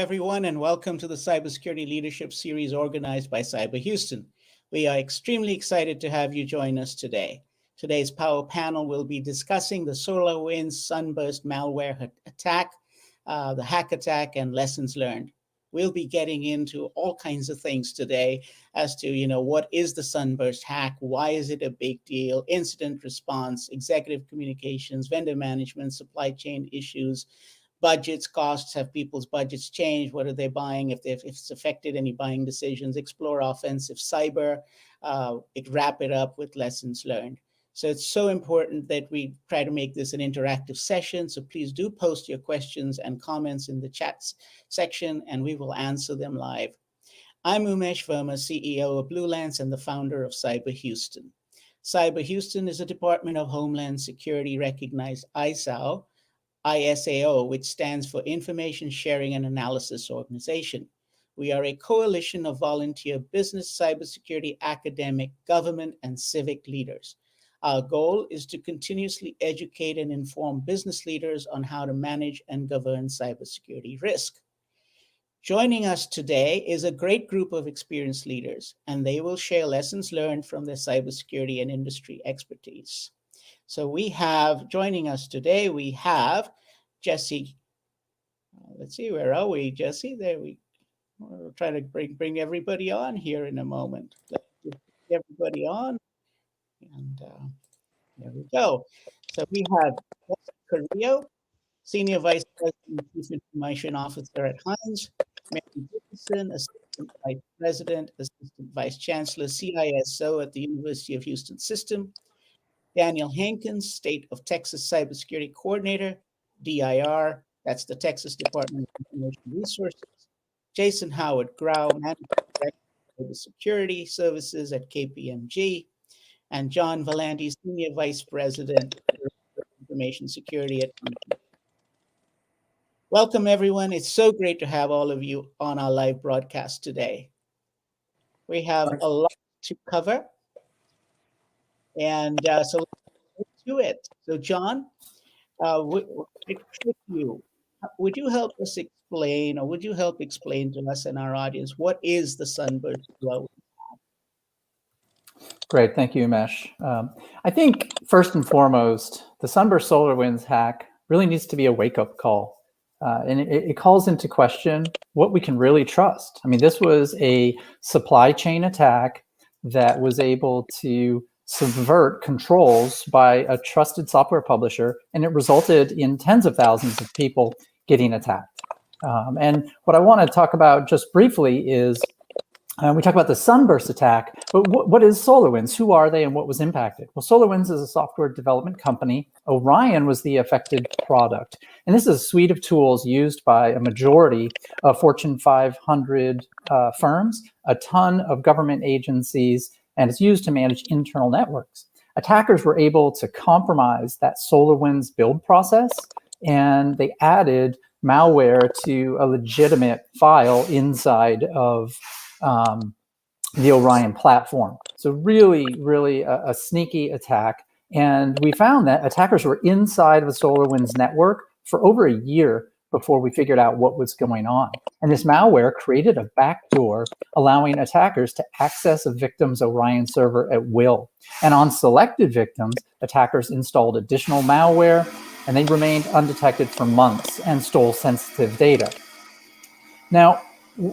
everyone, and welcome to the Cybersecurity Leadership Series organized by Cyber Houston. We are extremely excited to have you join us today. Today's power panel will be discussing the SolarWinds Sunburst Malware Attack, the hack attack, and lessons learned. We'll be getting into all kinds of things today as to, what is the Sunburst hack? Why is it a big deal? Incident response, executive communications, vendor management, supply chain issues, budgets, costs, have people's budgets changed? What are they buying? If it's affected any buying decisions, explore offensive cyber, wrap it up with lessons learned. So it's so important that we try to make this an interactive session. So please do post your questions and comments in the chat section, and we will answer them live. I'm Umesh Verma, CEO of Blue Lance and the founder of Cyber Houston. Cyber Houston is a Department of Homeland Security recognized ISAO, which stands for Information Sharing and Analysis Organization. We are a coalition of volunteer business, cybersecurity, academic, government, and civic leaders. Our goal is to continuously educate and inform business leaders on how to manage and govern cybersecurity risk. Joining us today is a great group of experienced leaders, and they will share lessons learned from their cybersecurity and industry expertise. So joining us today, we have Jesse. Let's see, where are we, Jesse? We'll try to bring everybody on here in a moment. Let's get everybody on, and there we go. So we have Jesse Carrillo, Senior Vice President and Chief Information Officer at Hines, Mary Dickinson, Assistant Vice President, Assistant Vice Chancellor, CISO at the University of Houston System, Daniel Hankins, State of Texas Cybersecurity Coordinator, DIR, that's the Texas Department of Information Resources, Jason Howard Grau, Manager of Cybersecurity Services at KPMG, and John Valandi, Senior Vice President of Information Security at Company. Welcome, everyone. It's so great to have all of you on our live broadcast today. We have a lot to cover. And so let's do it. So John, would you help us explain, or would you help explain to us and our audience, what is the Sunburst Malware? Great, thank you, Umesh. I think first and foremost, the Sunburst SolarWinds hack really needs to be a wake-up call. And it calls into question what we can really trust. I mean, this was a supply chain attack that was able to subvert controls by a trusted software publisher, and it resulted in tens of thousands of people getting attacked. And what I want to talk about just briefly is, we talk about the Sunburst attack, but what is SolarWinds? Who are they and what was impacted? Well, SolarWinds is a software development company. Orion was the affected product. And this is a suite of tools used by a majority of Fortune 500 firms, a ton of government agencies, and it's used to manage internal networks. Attackers were able to compromise that SolarWinds build process, and they added malware to a legitimate file inside of the Orion platform. So really a sneaky attack. And we found that attackers were inside of the SolarWinds network for over a year before we figured out what was going on. And this malware created a backdoor allowing attackers to access a victim's Orion server at will. And on selected victims, attackers installed additional malware, and they remained undetected for months and stole sensitive data. Now,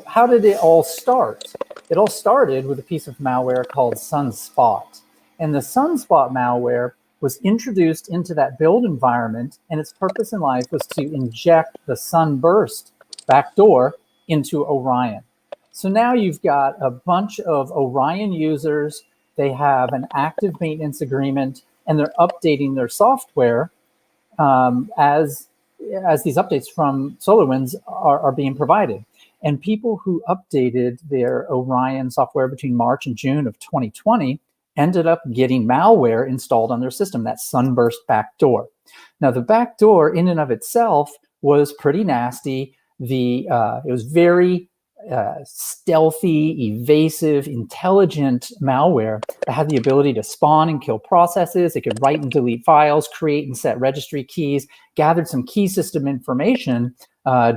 how did it all start? It all started with a piece of malware called Sunspot. And the Sunspot malware was introduced into that build environment, and its purpose in life was to inject the Sunburst backdoor into Orion. So now you've got a bunch of Orion users. They have an active maintenance agreement, and they're updating their software as these updates from SolarWinds are being provided. And people who updated their Orion software between March and June of 2020 ended up getting malware installed on their system, that Sunburst backdoor. Now, the backdoor in and of itself was pretty nasty. It was very stealthy, evasive, intelligent malware that had the ability to spawn and kill processes. It could write and delete files, create and set registry keys, gathered some key system information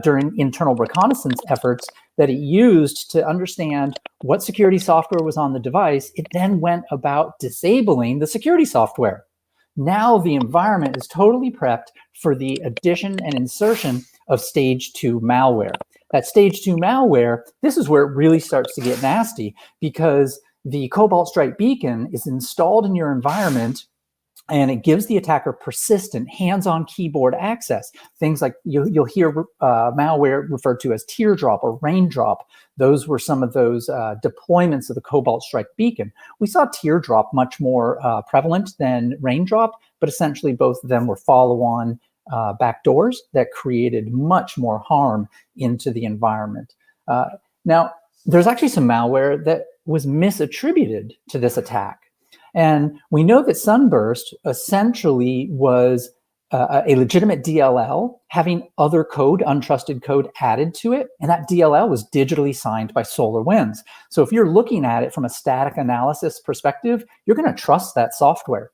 during internal reconnaissance efforts that it used to understand what security software was on the device. It then went about disabling the security software. Now the environment is totally prepped for the addition and insertion of stage 2 malware. That stage 2 malware, this is where it really starts to get nasty, because the Cobalt Strike beacon is installed in your environment and it gives the attacker persistent hands-on keyboard access. Things like you'll hear malware referred to as teardrop or raindrop. Those were some of those deployments of the Cobalt Strike beacon. We saw teardrop much more prevalent than raindrop, but essentially both of them were follow-on backdoors that created much more harm into the environment. Now, there's actually some malware that was misattributed to this attack. And we know that Sunburst essentially was a legitimate DLL having other code, untrusted code added to it. And that DLL was digitally signed by SolarWinds. So if you're looking at it from a static analysis perspective, you're going to trust that software.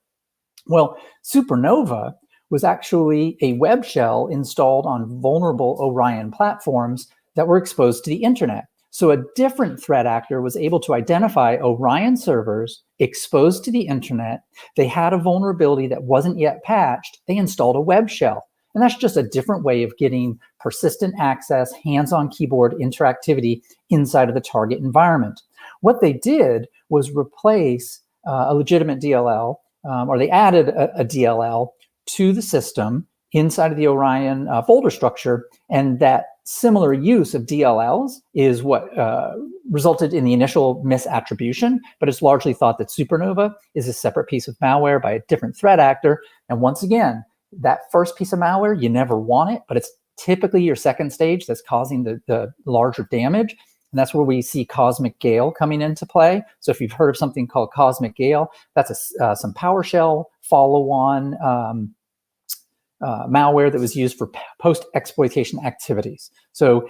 Well, Supernova was actually a web shell installed on vulnerable Orion platforms that were exposed to the internet. So a different threat actor was able to identify Orion servers exposed to the internet. They had a vulnerability that wasn't yet patched. They installed a web shell. And that's just a different way of getting persistent access, hands-on keyboard interactivity inside of the target environment. What they did was replace a legitimate DLL, or they added a DLL to the system inside of the Orion folder structure, and that similar use of DLLs is what resulted in the initial misattribution, but it's largely thought that Supernova is a separate piece of malware by a different threat actor. And once again, that first piece of malware, you never want it, but it's typically your second stage that's causing the larger damage. And that's where we see Cosmic Gale coming into play. So if you've heard of something called Cosmic Gale, that's some PowerShell follow-on malware that was used for post-exploitation activities. So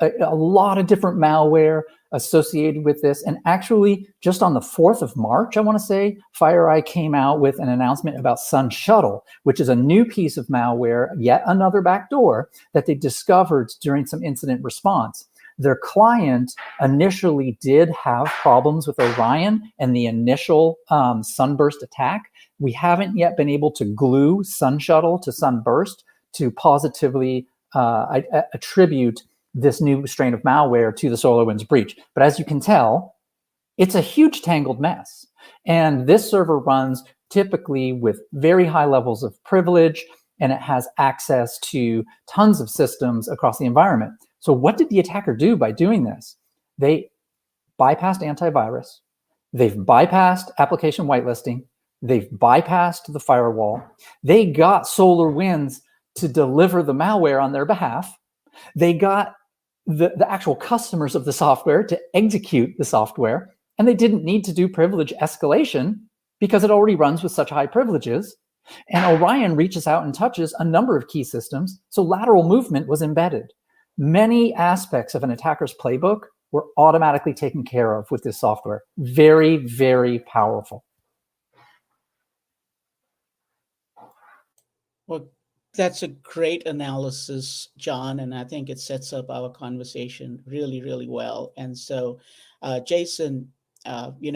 a lot of different malware associated with this. And actually, just on the 4th of March, I want to say, FireEye came out with an announcement about Sun Shuttle, which is a new piece of malware, yet another backdoor that they discovered during some incident response. Their client initially did have problems with Orion and the initial Sunburst attack. We haven't yet been able to glue Sun Shuttle to Sunburst to positively attribute this new strain of malware to the SolarWinds breach. But as you can tell, it's a huge tangled mess. And this server runs typically with very high levels of privilege, and it has access to tons of systems across the environment. So what did the attacker do by doing this? They bypassed antivirus. They've bypassed application whitelisting. They've bypassed the firewall. They got SolarWinds to deliver the malware on their behalf. They got the actual customers of the software to execute the software, and they didn't need to do privilege escalation because it already runs with such high privileges. And Orion reaches out and touches a number of key systems, so lateral movement was embedded. Many aspects of an attacker's playbook were automatically taken care of with this software. Very, very powerful. Well, that's a great analysis, John, and I think it sets up our conversation really, really well. And so, Jason, KPMG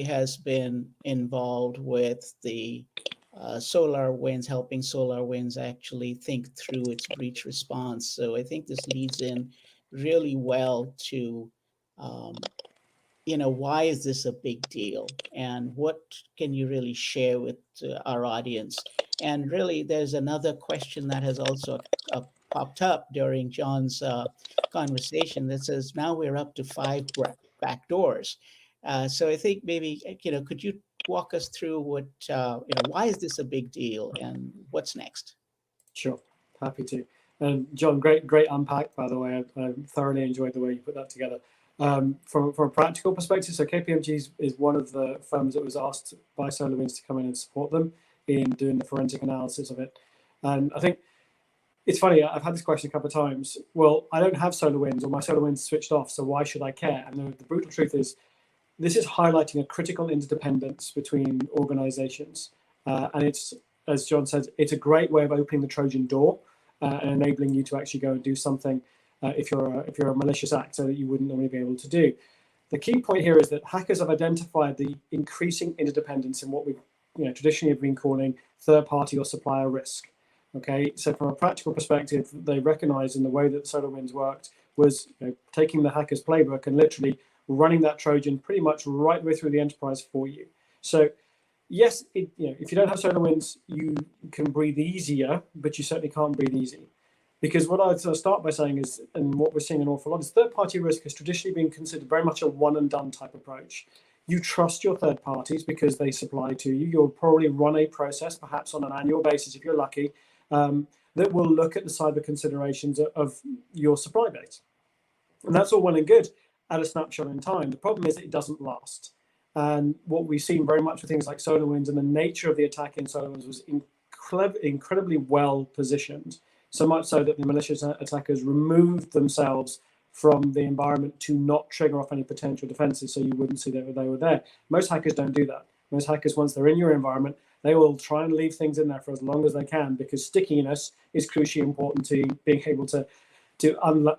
has been involved with the SolarWinds, helping SolarWinds actually think through its breach response. So I think this leads in really well to, why is this a big deal? And what can you really share with our audience? And really, there's another question that has also popped up during John's conversation that says, now we're up to 5 backdoors. So I think maybe, could you walk us through what, why is this a big deal and what's next? Sure, happy to. And John, great unpack, by the way. I thoroughly enjoyed the way you put that together. From a practical perspective, so KPMG is one of the firms that was asked by SolarWinds to come in and support them in doing the forensic analysis of it. And I think it's funny, I've had this question a couple of times. Well, I don't have SolarWinds, or my SolarWinds switched off, so why should I care? And the brutal truth is, this is highlighting a critical interdependence between organizations. And it's, as John says, it's a great way of opening the Trojan door and enabling you to actually go and do something if you're a malicious actor that you wouldn't normally be able to do. The key point here is that hackers have identified the increasing interdependence in what we traditionally have been calling third-party or supplier risk. Okay, so from a practical perspective, they recognized in the way that SolarWinds worked was taking the hacker's playbook and literally running that Trojan pretty much right the way through the enterprise for you. So yes, if you don't have SolarWinds, you can breathe easier, but you certainly can't breathe easy. Because what I'd start by saying is, and what we're seeing an awful lot, is third-party risk has traditionally been considered very much a one-and-done type approach. You trust your third parties because they supply to you. You'll probably run a process, perhaps on an annual basis if you're lucky, that will look at the cyber considerations of your supply base. And that's all well and good at a snapshot in time. The problem is it doesn't last. And what we've seen very much with things like SolarWinds and the nature of the attack in SolarWinds was incredibly well positioned, so much so that the malicious attackers removed themselves from the environment to not trigger off any potential defenses, so you wouldn't see that they were there. Most hackers don't do that. Most hackers, once they're in your environment, they will try and leave things in there for as long as they can, because stickiness is crucially important to being able to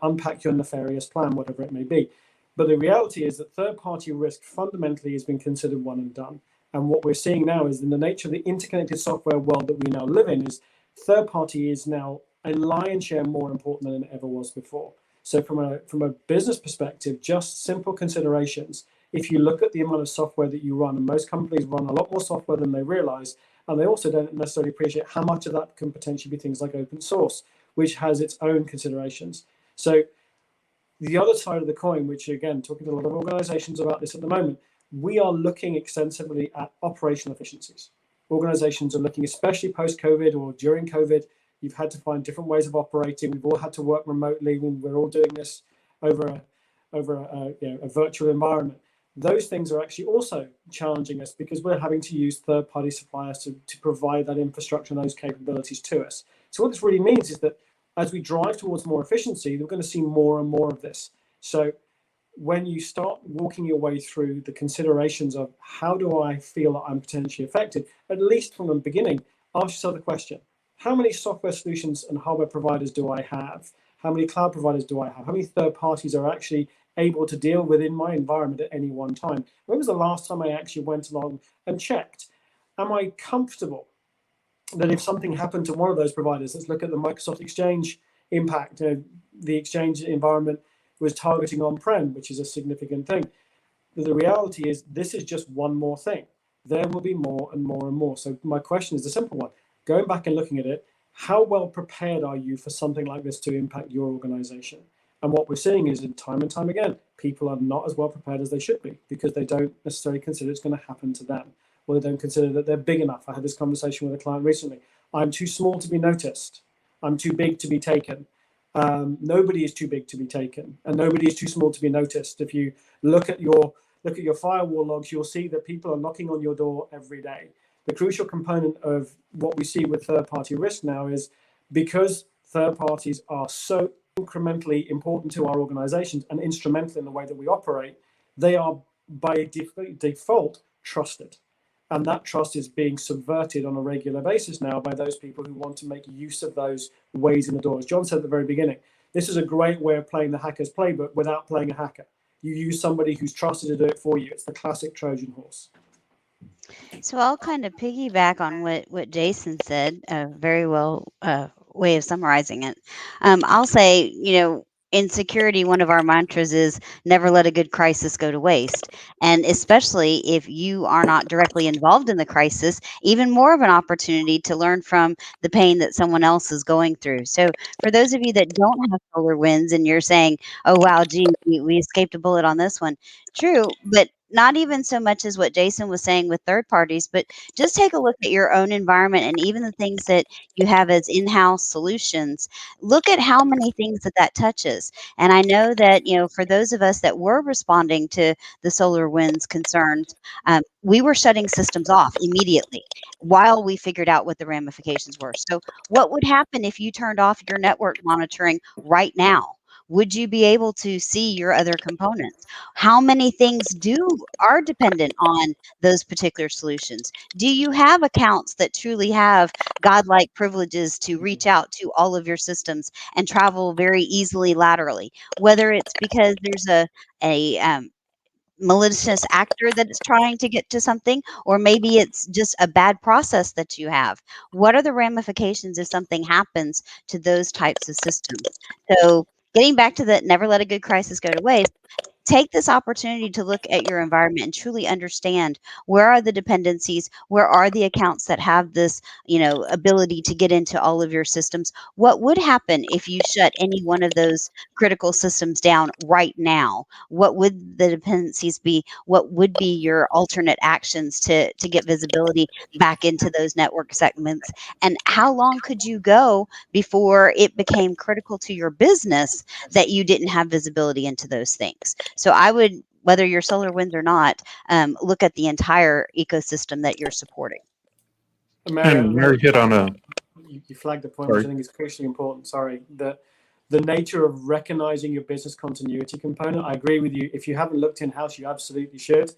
unpack your nefarious plan, whatever it may be. But the reality is that third-party risk fundamentally has been considered one and done. And what we're seeing now is, in the nature of the interconnected software world that we now live in, is third-party is now a lion's share more important than it ever was before. So from a business perspective, just simple considerations. If you look at the amount of software that you run, and most companies run a lot more software than they realize, and they also don't necessarily appreciate how much of that can potentially be things like open source, which has its own considerations. So the other side of the coin, which again, talking to a lot of organizations about this at the moment, we are looking extensively at operational efficiencies. Organizations are looking, especially post-COVID or during COVID, you've had to find different ways of operating. We've all had to work remotely. We're all doing this over a virtual environment. Those things are actually also challenging us because we're having to use third-party suppliers to provide that infrastructure and those capabilities to us. So what this really means is that as we drive towards more efficiency, we're going to see more and more of this. So when you start walking your way through the considerations of how do I feel that I'm potentially affected, at least from the beginning, ask yourself the question, how many software solutions and hardware providers do I have? How many cloud providers do I have? How many third parties are actually able to deal within my environment at any one time? When was the last time I actually went along and checked? Am I comfortable that if something happened to one of those providers, let's look at the Microsoft Exchange impact, the Exchange environment was targeting on-prem, which is a significant thing. The reality is this is just one more thing. There will be more and more and more. So my question is a simple one. Going back and looking at it, how well prepared are you for something like this to impact your organization? And what we're seeing is, in time and time again, people are not as well prepared as they should be because they don't necessarily consider it's going to happen to them, or they don't consider that they're big enough. I had this conversation with a client recently. I'm too small to be noticed. I'm too big to be taken. Nobody is too big to be taken, and nobody is too small to be noticed. If you look at your firewall logs, you'll see that people are knocking on your door every day. The crucial component of what we see with third-party risk now is because third parties are so incrementally important to our organizations and instrumental in the way that we operate, they are by default trusted. And that trust is being subverted on a regular basis now by those people who want to make use of those ways in the door. As John said at the very beginning, this is a great way of playing the hacker's playbook without playing a hacker. You use somebody who's trusted to do it for you. It's the classic Trojan horse. So I'll kind of piggyback on what Jason said, a very well way of summarizing it. I'll say, in security, one of our mantras is never let a good crisis go to waste. And especially if you are not directly involved in the crisis, even more of an opportunity to learn from the pain that someone else is going through. So for those of you that don't have SolarWinds and you're saying, oh, wow, gee, we escaped a bullet on this one. True, but not even so much as what Jason was saying with third parties, but just take a look at your own environment and even the things that you have as in-house solutions. Look at how many things that touches. And I know that, for those of us that were responding to the SolarWinds concerns, we were shutting systems off immediately while we figured out what the ramifications were. So what would happen if you turned off your network monitoring right now? Would you be able to see your other components? How many things are dependent on those particular solutions? Do you have accounts that truly have godlike privileges to reach out to all of your systems and travel very easily laterally? Whether it's because there's a malicious actor that is trying to get to something, or maybe it's just a bad process that you have. What are the ramifications if something happens to those types of systems? So getting back to the never let a good crisis go to waste, take this opportunity to look at your environment and truly understand where are the dependencies, where are the accounts that have this, ability to get into all of your systems. What would happen if you shut any one of those critical systems down right now? What would the dependencies be? What would be your alternate actions to get visibility back into those network segments? And how long could you go before it became critical to your business that you didn't have visibility into those things? So I would, whether you're SolarWinds or not, look at the entire ecosystem that you're supporting. Mary, Mary hit on a. You flagged a point which I think is crucially important. Sorry, that the nature of recognizing your business continuity component. I agree with you. If you haven't looked in-house, you absolutely should,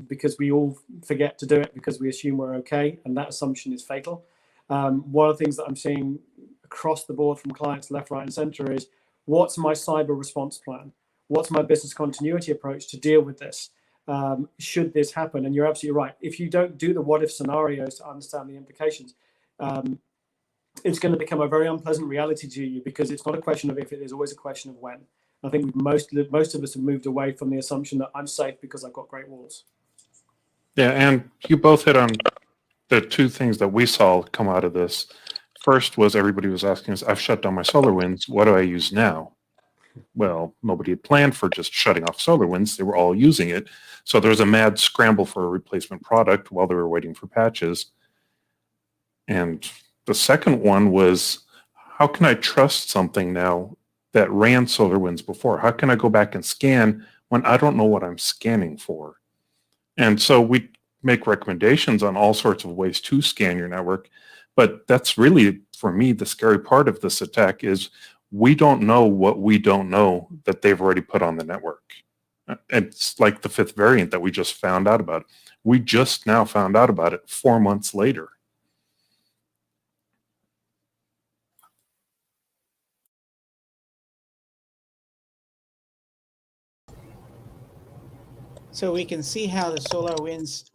because we all forget to do it because we assume we're okay, and that assumption is fatal. One of the things that I'm seeing across the board from clients left, right, and center is, what's my cyber response plan? What's my business continuity approach to deal with this? Should this happen? And you're absolutely right. If you don't do the what-if scenarios to understand the implications, it's going to become a very unpleasant reality to you, because it's not a question of if, it is always a question of when. I think most of us have moved away from the assumption that I'm safe because I've got great walls. Yeah, and you both hit on the two things that we saw come out of this. First was everybody was asking us, I've shut down my SolarWinds. What do I use now? Well, nobody had planned for just shutting off SolarWinds. They were all using it. So there was a mad scramble for a replacement product while they were waiting for patches. And the second one was, how can I trust something now that ran SolarWinds before? How can I go back and scan when I don't know what I'm scanning for? And so we make recommendations on all sorts of ways to scan your network. But that's really, for me, the scary part of this attack is we don't know what we don't know that they've already put on the network. It's like the fifth variant that we just found out about. We just now found out about it 4 months later. So we can see how the SolarWinds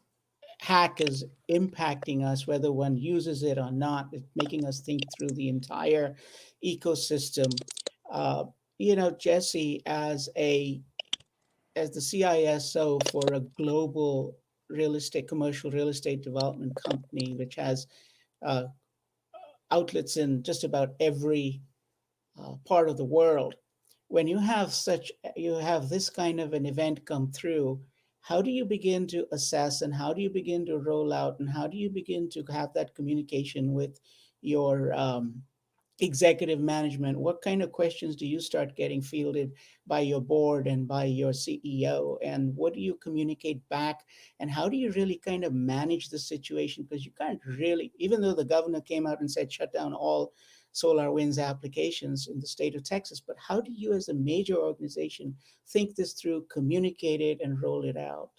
hack is impacting us, whether one uses it or not. It's making us think through the entire ecosystem. Jesse, as the CISO for a global commercial real estate development company, which has outlets in just about every part of the world, when you have this kind of an event come through, how do you begin to assess, and how do you begin to roll out, and how do you begin to have that communication with your executive management? What kind of questions do you start getting fielded by your board and by your CEO? And what do you communicate back? And how do you really kind of manage the situation? Because you can't really, even though the governor came out and said shut down all SolarWinds applications in the state of Texas, but how do you as a major organization think this through, communicate it, and roll it out?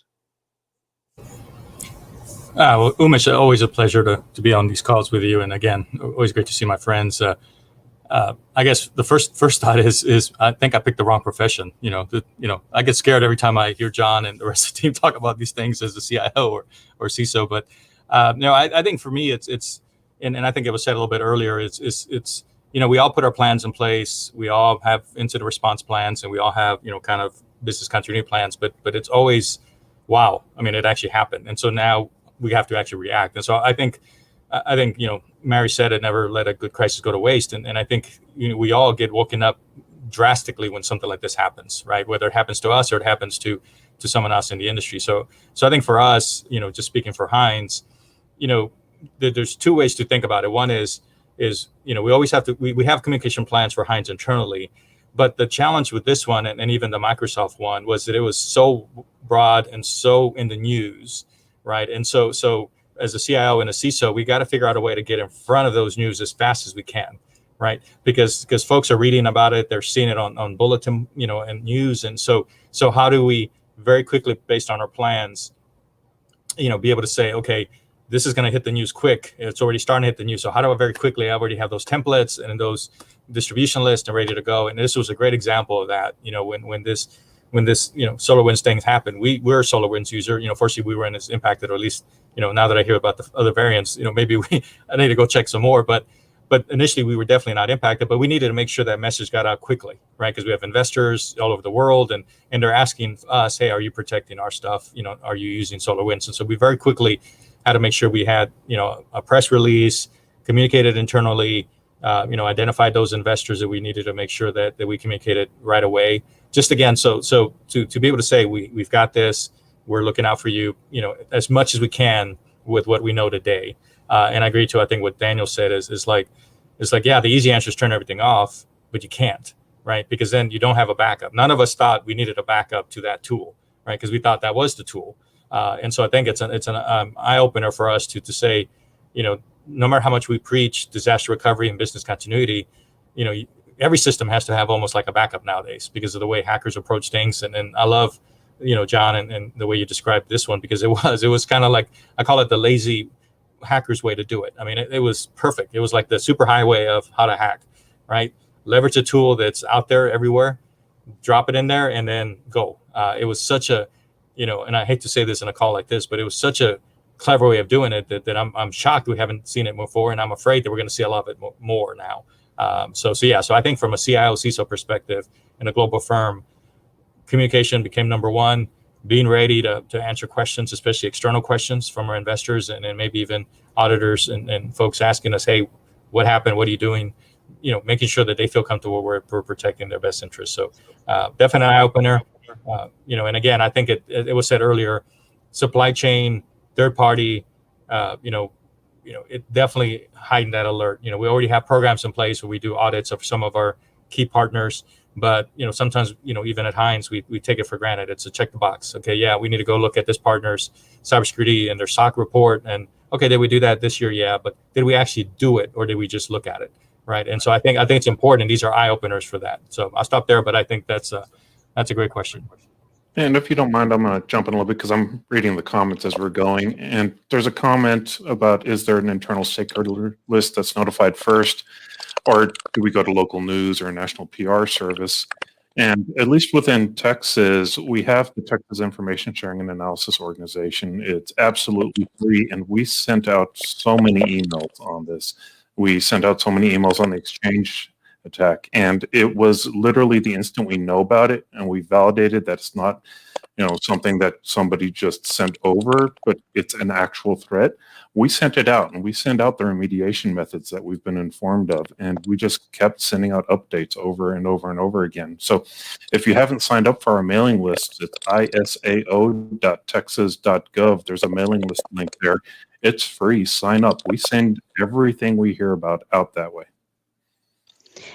Well, Umesh, always a pleasure to be on these calls with you. And again, always great to see my friends. I guess the first thought is I think I picked the wrong profession. I get scared every time I hear John and the rest of the team talk about these things as a CIO or CISO. But I think for me it's and I think it was said a little bit earlier. It's we all put our plans in place. We all have incident response plans, and we all have kind of business continuity plans. But it's always, wow. I mean, it actually happened, and so now we have to actually react. And so I think Mary said it, never let a good crisis go to waste. And I think we all get woken up drastically when something like this happens, right? Whether it happens to us or it happens to to someone else in the industry. So I think for us, just speaking for Heinz, there's two ways to think about it. One is we always have to, we have communication plans for Heinz internally, but the challenge with this one and even the Microsoft one was that it was so broad and so in the news, right? And so as a CIO and a CISO, we got to figure out a way to get in front of those news as fast as we can, right? Because folks are reading about it, they're seeing it on bulletin, and news. And so how do we very quickly, based on our plans, be able to say, okay, this is going to hit the news quick. It's already starting to hit the news. So how do I very quickly, I already have those templates and those distribution lists and ready to go. And this was a great example of that, when this SolarWinds things happened. We're a SolarWinds user. Fortunately, we weren't as impacted, or at least, now that I hear about the other variants, maybe I need to go check some more. But initially, we were definitely not impacted. But we needed to make sure that message got out quickly, right? Because we have investors all over the world, and they're asking us, hey, are you protecting our stuff? Are you using SolarWinds? And so we very quickly had to make sure we had, a press release, communicated internally, identified those investors that we needed to make sure that we communicated right away. Just again, so to be able to say we've got this, we're looking out for you, as much as we can with what we know today. And I agree too. I think what Daniel said is like, yeah, the easy answer is turn everything off, but you can't, right? Because then you don't have a backup. None of us thought we needed a backup to that tool, right? Because we thought that was the tool. And so I think it's an eye opener for us to say, no matter how much we preach disaster recovery and business continuity, every system has to have almost like a backup nowadays because of the way hackers approach things. And I love, John, and the way you described this one, because it was kind of like, I call it the lazy hacker's way to do it. I mean, it was perfect. It was like the super highway of how to hack, right? Leverage a tool that's out there everywhere, drop it in there, and then go. It was such a, and I hate to say this in a call like this, but it was such a clever way of doing it that I'm shocked we haven't seen it before, and I'm afraid that we're going to see a lot of it more now. So I think from a CIO CISO perspective in a global firm, communication became number one. Being ready to answer questions, especially external questions from our investors and maybe even auditors and folks asking us, hey, what happened? What are you doing? Making sure that they feel comfortable we're protecting their best interests. So definite eye opener. And again, I think it was said earlier, supply chain, third party, it definitely heightened that alert. We already have programs in place where we do audits of some of our key partners, but sometimes even at Heinz we take it for granted. It's a check the box. Okay, yeah, we need to go look at this partner's cybersecurity and their SOC report, and okay, did we do that this year? Yeah, but did we actually do it, or did we just look at it, right? And so I think it's important. These are eye openers for that. So I'll stop there, but I think that's a great question. And if you don't mind, I'm going to jump in a little bit because I'm reading the comments as we're going. And there's a comment about, is there an internal stakeholder list that's notified first? Or do we go to local news or a national PR service? And at least within Texas, we have the Texas Information Sharing and Analysis Organization. It's absolutely free. And we sent out so many emails on this. We sent out so many emails on the Exchange attack, and it was literally the instant we know about it and we validated that it's not something that somebody just sent over, but it's an actual threat. We sent it out, and we send out the remediation methods that we've been informed of, and we just kept sending out updates over and over and over again. So if you haven't signed up for our mailing list, it's isao.texas.gov. There's a mailing list link there. It's free. Sign up. We send everything we hear about out that way.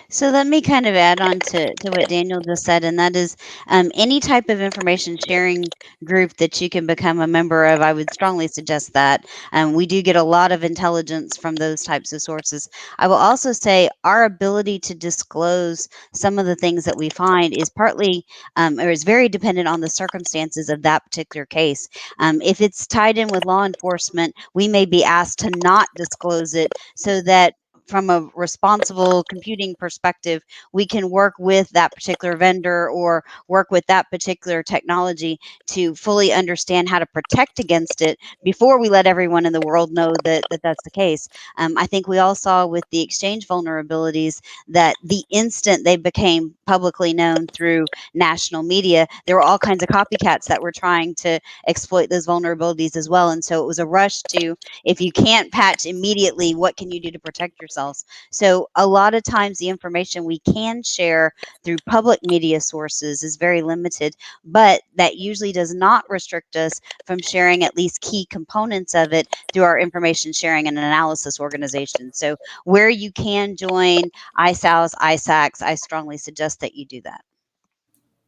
So let me kind of add on to what Daniel just said, and that is any type of information sharing group that you can become a member of, I would strongly suggest that. We do get a lot of intelligence from those types of sources. I will also say our ability to disclose some of the things that we find is partly, or is very dependent on the circumstances of that particular case. If it's tied in with law enforcement, we may be asked to not disclose it so that from a responsible computing perspective, we can work with that particular vendor or work with that particular technology to fully understand how to protect against it before we let everyone in the world know that that's the case. I think we all saw with the Exchange vulnerabilities that the instant they became publicly known through national media, there were all kinds of copycats that were trying to exploit those vulnerabilities as well. And so it was a rush to, if you can't patch immediately, what can you do to protect yourself? ourselves. So a lot of times the information we can share through public media sources is very limited, but that usually does not restrict us from sharing at least key components of it through our information sharing and analysis organization. So where you can join ISAOs, ISACs, I strongly suggest that you do that.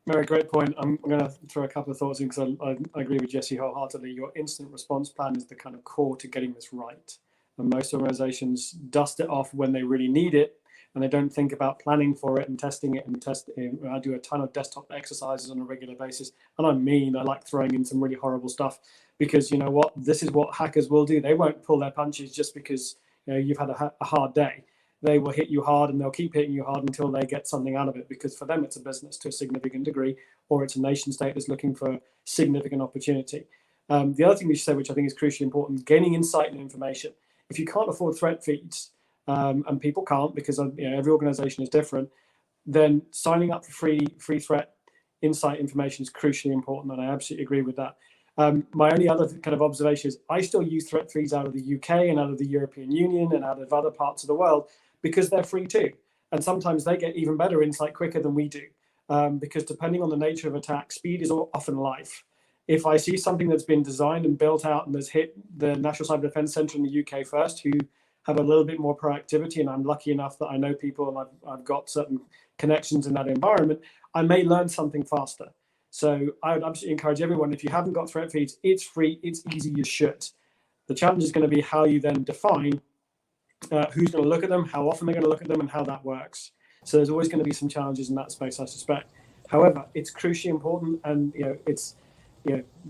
Mary, great point. I'm going to throw a couple of thoughts in because I agree with Jesse wholeheartedly. Your incident response plan is the kind of core to getting this right. And most organizations dust it off when they really need it, and they don't think about planning for it and testing it and testing. I do a ton of desktop exercises on a regular basis, and I like throwing in some really horrible stuff, because you know what? This is what hackers will do. They won't pull their punches just because you've had a hard day. They will hit you hard, and they'll keep hitting you hard until they get something out of it, because for them it's a business to a significant degree, or it's a nation state that's looking for significant opportunity. The other thing we should say, which I think is crucially important, gaining insight and information. If you can't afford threat feeds, and people can't, because every organization is different, then signing up for free threat insight information is crucially important, and I absolutely agree with that. My only other kind of observation is I still use threat feeds out of the UK and out of the European Union and out of other parts of the world, because they're free too. And sometimes they get even better insight quicker than we do, because depending on the nature of attack, speed is often life. If I see something that's been designed and built out and has hit the National Cyber Defence Centre in the UK first, who have a little bit more proactivity, and I'm lucky enough that I know people and I've got certain connections in that environment, I may learn something faster. So I would absolutely encourage everyone, if you haven't got threat feeds, it's free, it's easy, you should. The challenge is going to be how you then define who's going to look at them, how often they're going to look at them, and how that works. So there's always going to be some challenges in that space, I suspect. However, it's crucially important, and it's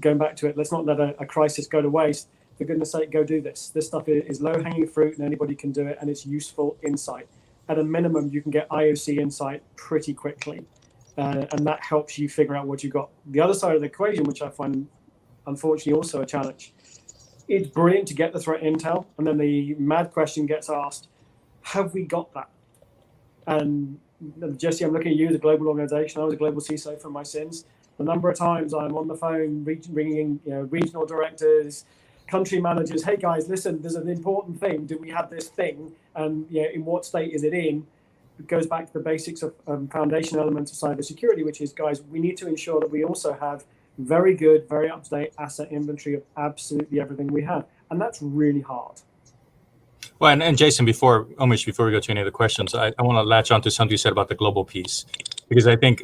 going back to it, let's not let a crisis go to waste. For goodness sake, go do this. This stuff is low-hanging fruit, and anybody can do it, and it's useful insight. At a minimum, you can get IOC insight pretty quickly, and that helps you figure out what you got. The other side of the equation, which I find unfortunately also a challenge, it's brilliant to get the threat intel, and then the mad question gets asked, have we got that? And Jesse, I'm looking at you as a global organization. I was a global CISO for my sins. The number of times I'm on the phone ringing regional directors, country managers, hey guys, listen, there's an important thing. Do we have this thing? And in what state is it in? It goes back to the basics of foundation elements of cybersecurity, which is, guys, we need to ensure that we also have very good, very up-to-date asset inventory of absolutely everything we have. And that's really hard. Well, and Jason, before we go to any other questions, I want to latch on to something you said about the global piece, because I think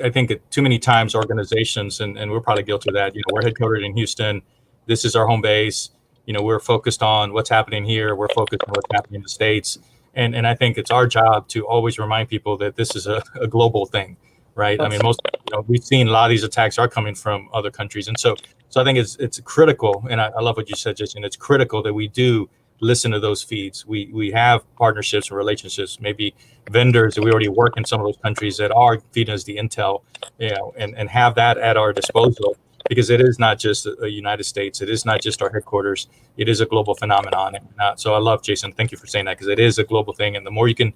too many times organizations, and we're probably guilty of that, we're headquartered in Houston, this is our home base, we're focused on what's happening here, we're focused on what's happening in the States. And I think it's our job to always remind people that this is a global thing, right? I mean, we've seen a lot of these attacks are coming from other countries. And so I think it's critical, and I love what you said, Jason, it's critical that we do listen to those feeds. We have partnerships and relationships, maybe vendors that we already work in some of those countries that are feeding us the intel, and have that at our disposal, because it is not just the United States. It is not just our headquarters. It is a global phenomenon. So I love, Jason, thank you for saying that, because it is a global thing. And the more you can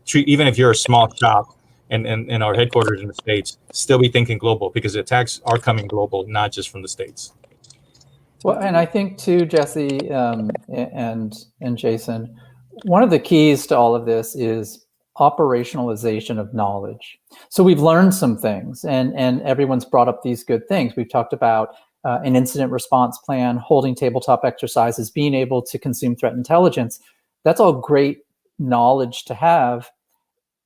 treat, even if you're a small shop and our headquarters in the States, still be thinking global, because the attacks are coming global, not just from the States. Well, and I think too, Jesse and Jason, one of the keys to all of this is operationalization of knowledge. So we've learned some things, and everyone's brought up these good things. We've talked about an incident response plan, holding tabletop exercises, being able to consume threat intelligence. That's all great knowledge to have,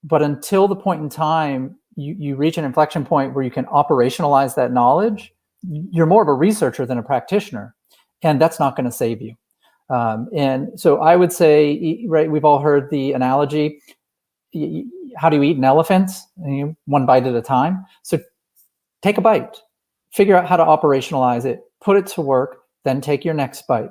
but until the point in time you reach an inflection point where you can operationalize that knowledge, you're more of a researcher than a practitioner, and that's not going to save you. And so I would say, right, we've all heard the analogy, how do you eat an elephant? One bite at a time. So take a bite, figure out how to operationalize it, put it to work, then take your next bite.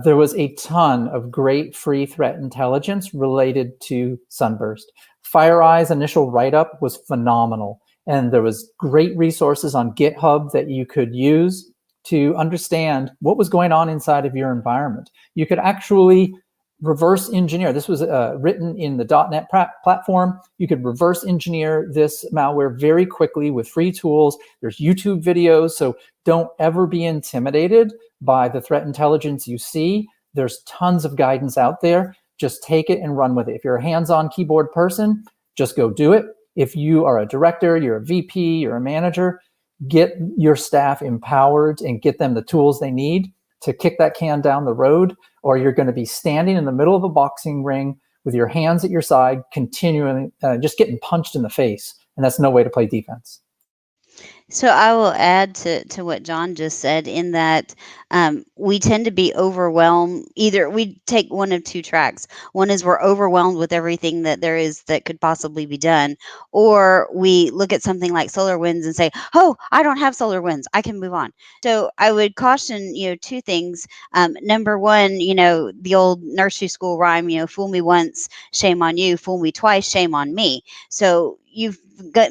There was a ton of great free threat intelligence related to Sunburst. FireEye's initial write-up was phenomenal, and there was great resources on GitHub that you could use to understand what was going on inside of your environment. You could actually reverse engineer. This was written in the .NET platform. You could reverse engineer this malware very quickly with free tools. There's YouTube videos, so don't ever be intimidated by the threat intelligence you see. There's tons of guidance out there. just take it and run with it. If you're a hands-on keyboard person, just go do it. If you are a director, you're a VP, you're a manager, get your staff empowered and get them the tools they need to kick that can down the road, or you're going to be standing in the middle of a boxing ring with your hands at your side, continuing just getting punched in the face. And that's no way to play defense. So I will add to what John just said in that we tend to be overwhelmed. Either we take one of two tracks. One is we're overwhelmed with everything that there is that could possibly be done, or we look at something like SolarWinds and say, "Oh, I don't have SolarWinds. I can move on." So I would caution, two things. Number one, the old nursery school rhyme, "Fool me once, shame on you. Fool me twice, shame on me." So you've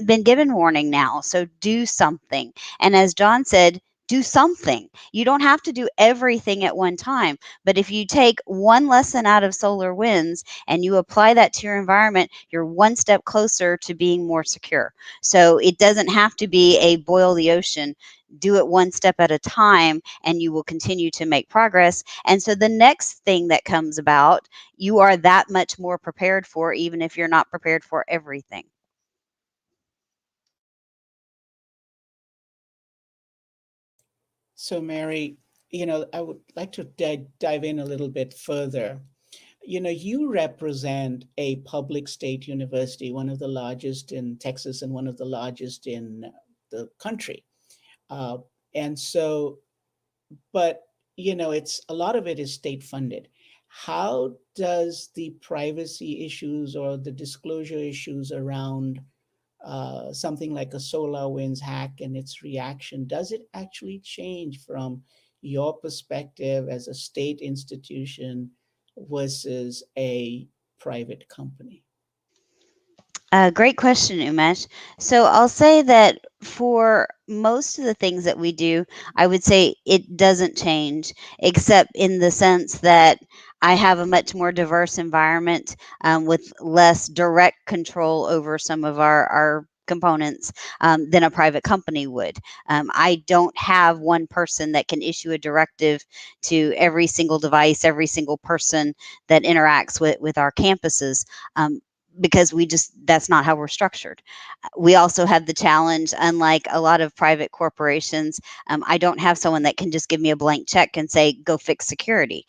been given warning now, so do something. And as John said, do something. You don't have to do everything at one time, but if you take one lesson out of SolarWinds and you apply that to your environment, you're one step closer to being more secure. So it doesn't have to be a boil the ocean. Do it one step at a time and you will continue to make progress. And so the next thing that comes about, you are that much more prepared for, even if you're not prepared for everything. So, Mary, I would like to dive in a little bit further. You represent a public state university, one of the largest in Texas and one of the largest in the country. And so, but, it's a lot of it is state funded. How does the privacy issues or the disclosure issues around something like a SolarWinds hack and its reaction, does it actually change from your perspective as a state institution versus a private company? Great question, Umesh. So I'll say that for most of the things that we do, I would say it doesn't change, except in the sense that I have a much more diverse environment with less direct control over some of our components than a private company would. I don't have one person that can issue a directive to every single device, every single person that interacts with our campuses. Because that's not how we're structured. We also have the challenge, unlike a lot of private corporations, I don't have someone that can just give me a blank check and say, go fix security.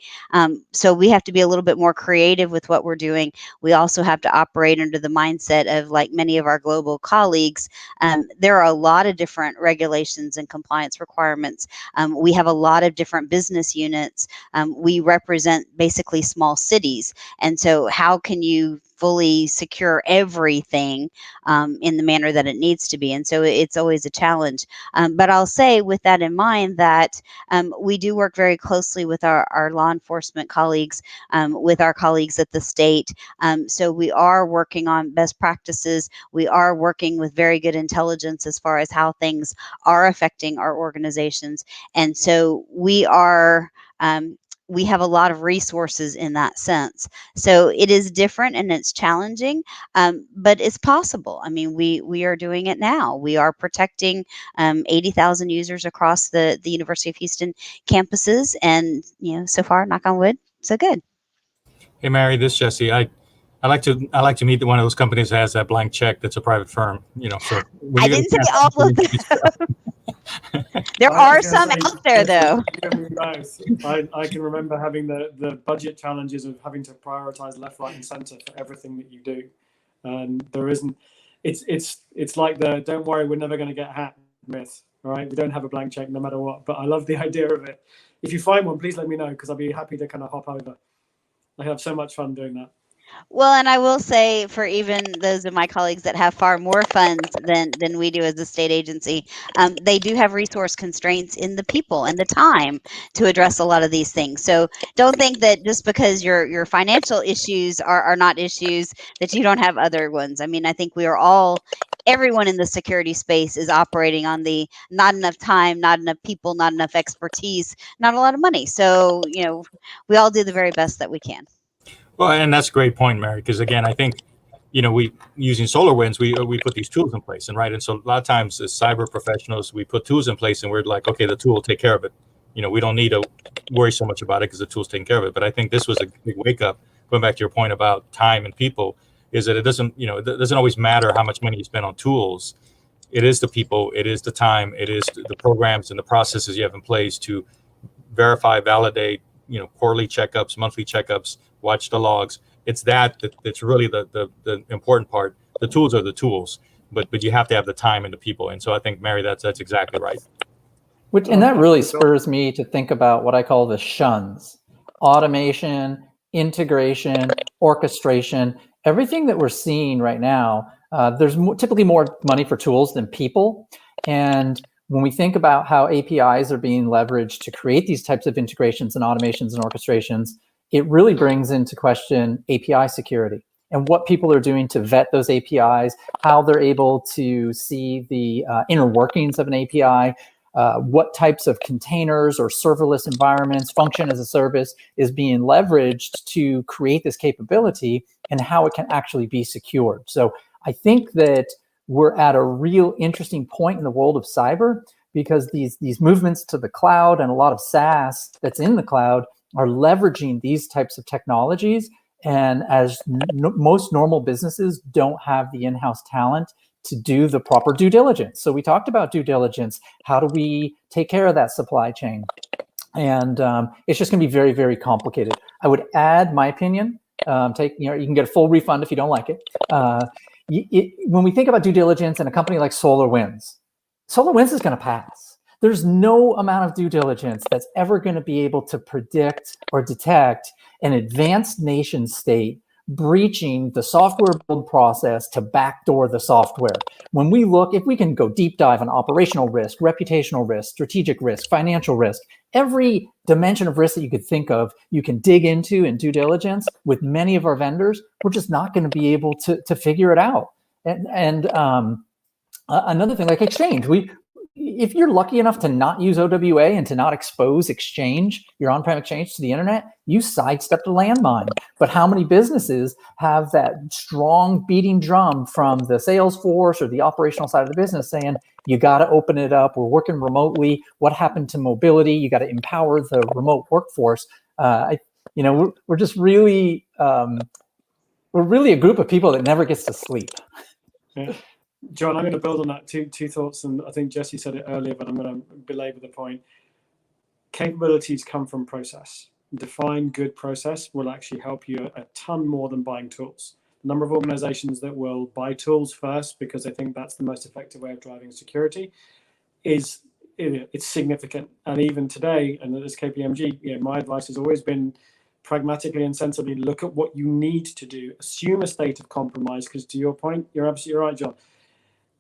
So we have to be a little bit more creative with what we're doing. We also have to operate under the mindset of, like many of our global colleagues, there are a lot of different regulations and compliance requirements. We have a lot of different business units. We represent basically small cities. And so how can you fully secure everything in the manner that it needs to be? And so it's always a challenge. But I'll say, with that in mind, that we do work very closely with our law enforcement colleagues, with our colleagues at the state. So we are working on best practices. We are working with very good intelligence as far as how things are affecting our organizations. And so we have a lot of resources in that sense. So it is different and it's challenging, but it's possible. I mean, we are doing it now. We are protecting 80,000 users across the University of Houston campuses, and so far, knock on wood, so good. Hey, Mary, this is Jesse. I like to meet one of those companies that has that blank check that's a private firm. So I didn't say all of them. There are some out there, though. I can remember having the budget challenges of having to prioritize left, right, and center for everything that you do. And there isn't. It's like the "don't worry, we're never going to get hacked" myth. All right, we don't have a blank check no matter what. But I love the idea of it. If you find one, please let me know, because I'll be happy to kind of hop over. I have so much fun doing that. Well, and I will say, for even those of my colleagues that have far more funds than we do as a state agency, they do have resource constraints in the people and the time to address a lot of these things. So don't think that just because your financial issues are not issues, that you don't have other ones. I mean, I think everyone in the security space is operating on the not enough time, not enough people, not enough expertise, not a lot of money. So, we all do the very best that we can. Well, and that's a great point, Mary, because again, I think, we using SolarWinds, we put these tools in place, and so a lot of times as cyber professionals, we put tools in place and we're like, okay, the tool will take care of it. We don't need to worry so much about it because the tool's taking care of it. But I think this was a big wake up going back to your point about time and people, is that it doesn't always matter how much money you spend on tools. It is the people, it is the time, it is the programs and the processes you have in place to verify, validate, quarterly checkups, monthly checkups, watch the logs. It's that's really the important part. The tools are the tools, but you have to have the time and the people. And so I think, Mary, that's exactly right. And that really spurs me to think about what I call the shuns: automation, integration, orchestration. Everything that we're seeing right now, there's typically more money for tools than people. And when we think about how APIs are being leveraged to create these types of integrations and automations and orchestrations, it really brings into question API security and what people are doing to vet those APIs, how they're able to see the inner workings of an API, what types of containers or serverless environments, function as a service, is being leveraged to create this capability, and how it can actually be secured. So I think that we're at a real interesting point in the world of cyber, because these movements to the cloud and a lot of SaaS that's in the cloud are leveraging these types of technologies. And as most normal businesses don't have the in-house talent to do the proper due diligence. So we talked about due diligence. How do we take care of that supply chain? And it's just going to be very, very complicated. I would add my opinion. You can get a full refund if you don't like it. When we think about due diligence in a company like SolarWinds is going to pass. There's no amount of due diligence that's ever going to be able to predict or detect an advanced nation state breaching the software build process to backdoor the software. When we look, if we can go deep dive on operational risk, reputational risk, strategic risk, financial risk, every dimension of risk that you could think of, you can dig into in due diligence. With many of our vendors, we're just not going to be able to figure it out. And another thing, like Exchange, if you're lucky enough to not use OWA and to not expose Exchange, your on-prem Exchange, to the internet, you sidestepped a landmine. But how many businesses have that strong beating drum from the sales force or the operational side of the business saying, you got to open it up, we're working remotely, what happened to mobility, you got to empower the remote workforce. We're just really, we're really a group of people that never gets to sleep. Yeah. John, I'm going to build on that two thoughts, and I think Jesse said it earlier, but I'm going to belabor the point. Capabilities come from process. Define good process will actually help you a ton more than buying tools. The number of organizations that will buy tools first because they think that's the most effective way of driving security it's significant. And even today, and as KPMG, my advice has always been pragmatically and sensibly look at what you need to do. Assume a state of compromise, because to your point, you're absolutely right, John.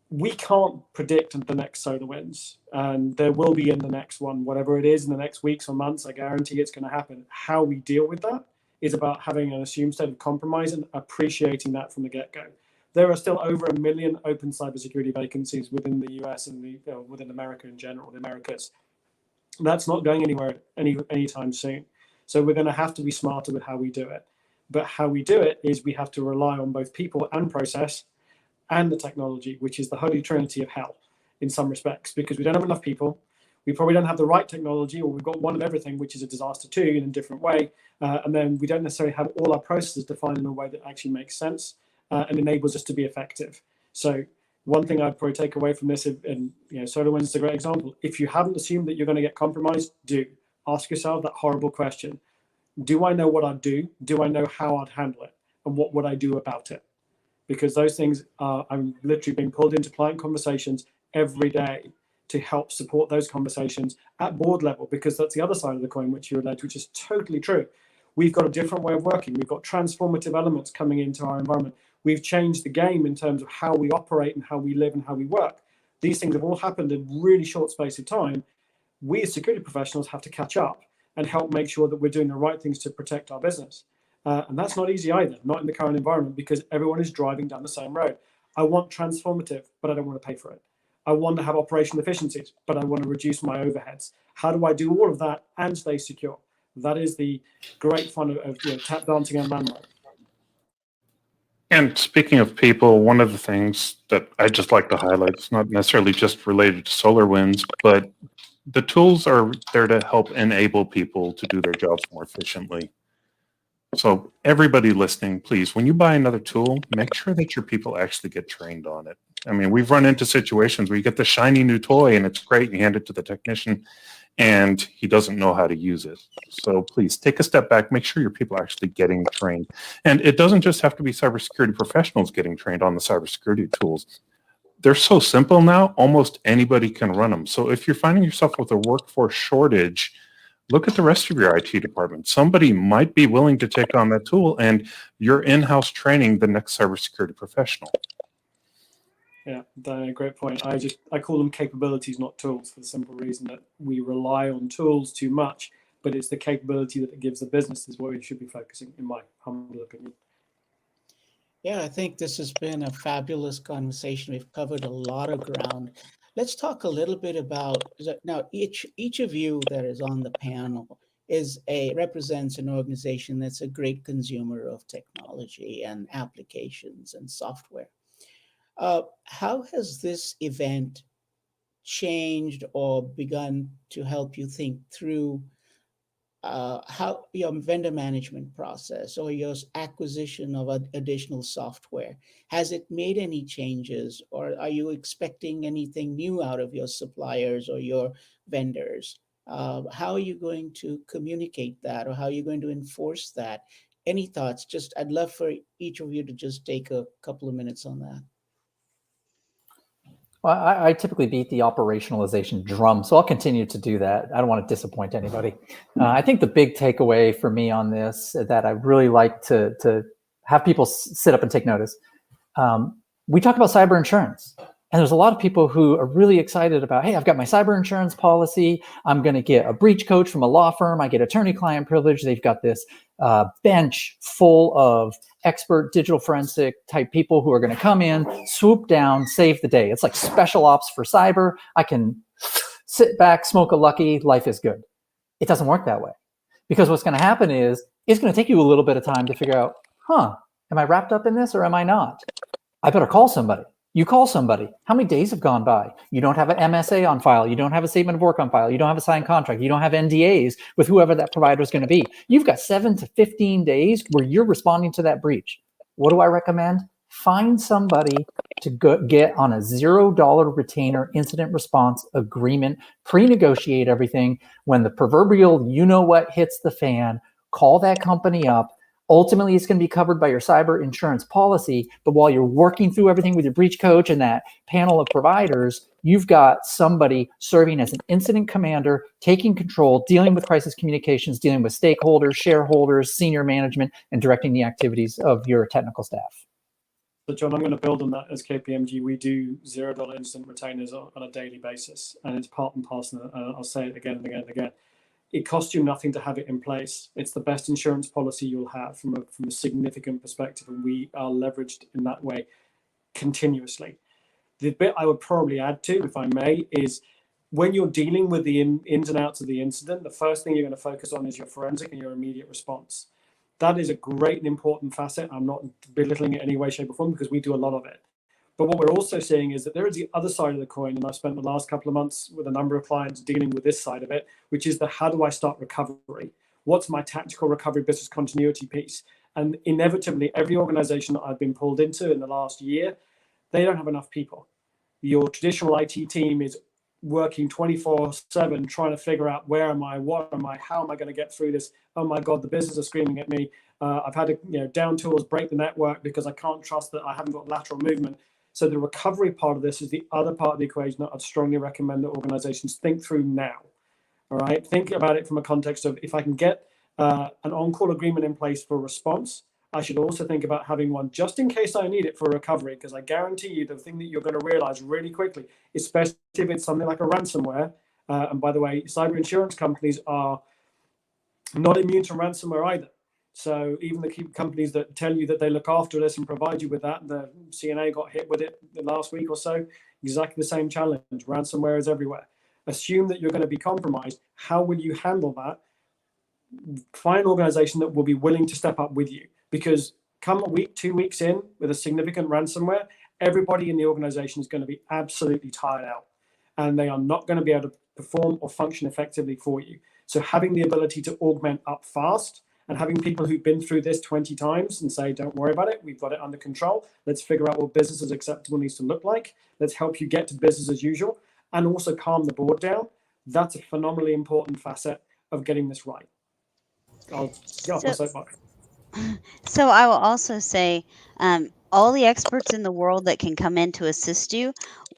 We can't predict the next SolarWinds, and there will be in the next one, whatever it is, in the next weeks or months. I guarantee it's going to happen. How we deal with that is about having an assumed state of compromise and appreciating that from the get-go. There are still over 1 million open cybersecurity vacancies within the US and within America in general, the Americas. That's not going anywhere anytime soon. So we're going to have to be smarter with how we do it. But how we do it is we have to rely on both people and process and the technology, which is the holy trinity of hell in some respects, because we don't have enough people. We probably don't have the right technology, or we've got one of everything, which is a disaster too, in a different way. And then we don't necessarily have all our processes defined in a way that actually makes sense and enables us to be effective. So one thing I'd probably take away from this, and SolarWinds is a great example. If you haven't assumed that you're going to get compromised, ask yourself that horrible question. Do I know what I'd do? Do I know how I'd handle it? And what would I do about it? Because those things I'm literally being pulled into client conversations every day to help support those conversations at board level, because that's the other side of the coin, which you relate, which is totally true. We've got a different way of working. We've got transformative elements coming into our environment. We've changed the game in terms of how we operate and how we live and how we work. These things have all happened in really short space of time. We as security professionals have to catch up and help make sure that we're doing the right things to protect our business. And that's not easy either, not in the current environment, because everyone is driving down the same road. I want transformative, but I don't want to pay for it. I want to have operational efficiencies, but I want to reduce my overheads. How do I do all of that and stay secure? That is the great fun of tap dancing and landmine. And speaking of people, one of the things that I just like to highlight, it's not necessarily just related to SolarWinds, but the tools are there to help enable people to do their jobs more efficiently. So everybody listening, please, when you buy another tool, make sure that your people actually get trained on it. I mean, we've run into situations where you get the shiny new toy and it's great. You hand it to the technician and he doesn't know how to use it. So please take a step back, make sure your people are actually getting trained. And it doesn't just have to be cybersecurity professionals getting trained on the cybersecurity tools. They're so simple now, almost anybody can run them. So if you're finding yourself with a workforce shortage, look at the rest of your IT department. Somebody might be willing to take on that tool, and you're in-house training the next cybersecurity professional. Yeah, great point. I call them capabilities, not tools, for the simple reason that we rely on tools too much, but it's the capability that it gives the business is what we should be focusing, in my humble opinion. Yeah, I think this has been a fabulous conversation. We've covered a lot of ground. Let's talk a little bit about now. Each of you that is on the panel represents an organization that's a great consumer of technology and applications and software. How has this event changed or begun to help you think through how your vendor management process or your acquisition of additional software? Has it made any changes, or are you expecting anything new out of your suppliers or your vendors? How are you going to communicate that, or how are you going to enforce that? Any thoughts? I'd love for each of you to just take a couple of minutes on that. Well, I typically beat the operationalization drum, so I'll continue to do that. I don't want to disappoint anybody. I think the big takeaway for me on this that I really like to have people sit up and take notice. We talk about cyber insurance, and there's a lot of people who are really excited about, hey, I've got my cyber insurance policy. I'm going to get a breach coach from a law firm. I get attorney-client privilege. They've got this bench full of expert digital forensic type people who are going to come in, swoop down, save the day. It's like special ops for cyber. I can sit back, smoke a lucky, life is good. It doesn't work that way, because what's going to happen is it's going to take you a little bit of time to figure out, am I wrapped up in this or am I not? I better call somebody. You call somebody. How many days have gone by? You don't have an MSA on file. You don't have a statement of work on file. You don't have a signed contract. You don't have NDAs with whoever that provider is going to be. You've got 7 to 15 days where you're responding to that breach. What do I recommend? Find somebody to get on a $0 retainer incident response agreement, pre-negotiate everything. When the proverbial you-know-what hits the fan, call that company up. Ultimately, it's going to be covered by your cyber insurance policy. But while you're working through everything with your breach coach and that panel of providers, you've got somebody serving as an incident commander, taking control, dealing with crisis communications, dealing with stakeholders, shareholders, senior management, and directing the activities of your technical staff. So, John, I'm going to build on that. As KPMG, we do $0 incident retainers on a daily basis, and it's part and parcel. I'll say it again and again and again. It costs you nothing to have it in place. It's the best insurance policy you'll have from a significant perspective, and we are leveraged in that way continuously. The bit I would probably add to, if I may, is when you're dealing with the ins and outs of the incident, the first thing you're going to focus on is your forensic and your immediate response. That is a great and important facet. I'm not belittling it in any way, shape, or form, because we do a lot of it. But what we're also seeing is that there is the other side of the coin, and I've spent the last couple of months with a number of clients dealing with this side of it, which is the how do I start recovery? What's my tactical recovery business continuity piece? And inevitably, every organization that I've been pulled into in the last year, they don't have enough people. Your traditional IT team is working 24/7 trying to figure out where am I, what am I, how am I going to get through this? Oh my God, the business is screaming at me. I've had to down tools, break the network because I can't trust that I haven't got lateral movement. So the recovery part of this is the other part of the equation that I'd strongly recommend that organizations think through now. All right, think about it from a context of if I can get an on-call agreement in place for response, I should also think about having one just in case I need it for recovery, because I guarantee you the thing that you're going to realize really quickly, especially if it's something like a ransomware, and by the way, cyber insurance companies are not immune to ransomware either. So even the companies that tell you that they look after this and provide you with that, the CNA got hit with it the last week or so, exactly the same challenge. Ransomware is everywhere. Assume that you're going to be compromised. How will you handle that? Find an organization that will be willing to step up with you, because come a week, 2 weeks in with a significant ransomware, everybody in the organization is going to be absolutely tired out, and they are not going to be able to perform or function effectively for you. So having the ability to augment up fast And having people who've been through this 20 times and say, don't worry about it, we've got it under control. Let's figure out what business as acceptable needs to look like. Let's help you get to business as usual and also calm the board down. That's a phenomenally important facet of getting this right. I'll get off my soapbox. So I will also say, all the experts in the world that can come in to assist you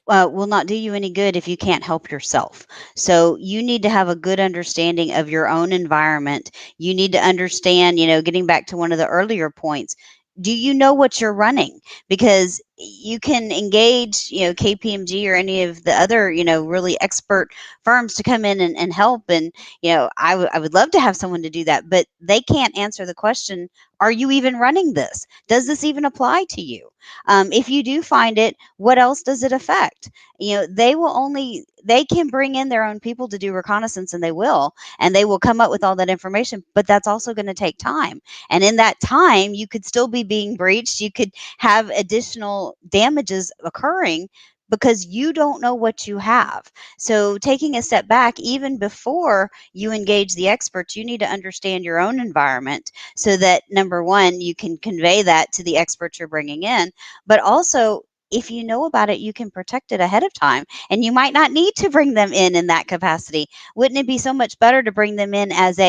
will not do you any good if you can't help yourself. So you need to have a good understanding of your own environment. You need to understand, getting back to one of the earlier points, do you know what you're running? Because you can engage, KPMG or any of the other, really expert firms to come in and help. And, I would love to have someone to do that, but they can't answer the question, are you even running this? Does this even apply to you? If you do find it, what else does it affect? They can bring in their own people to do reconnaissance, and they will come up with all that information, but that's also going to take time. And in that time, you could still be being breached. You could have additional damages occurring because you don't know what you have. So taking a step back, even before you engage the experts, you need to understand your own environment so that, number one, you can convey that to the experts you're bringing in, but also, if you know about it, you can protect it ahead of time, and you might not need to bring them in that capacity. Wouldn't it be so much better to bring them in as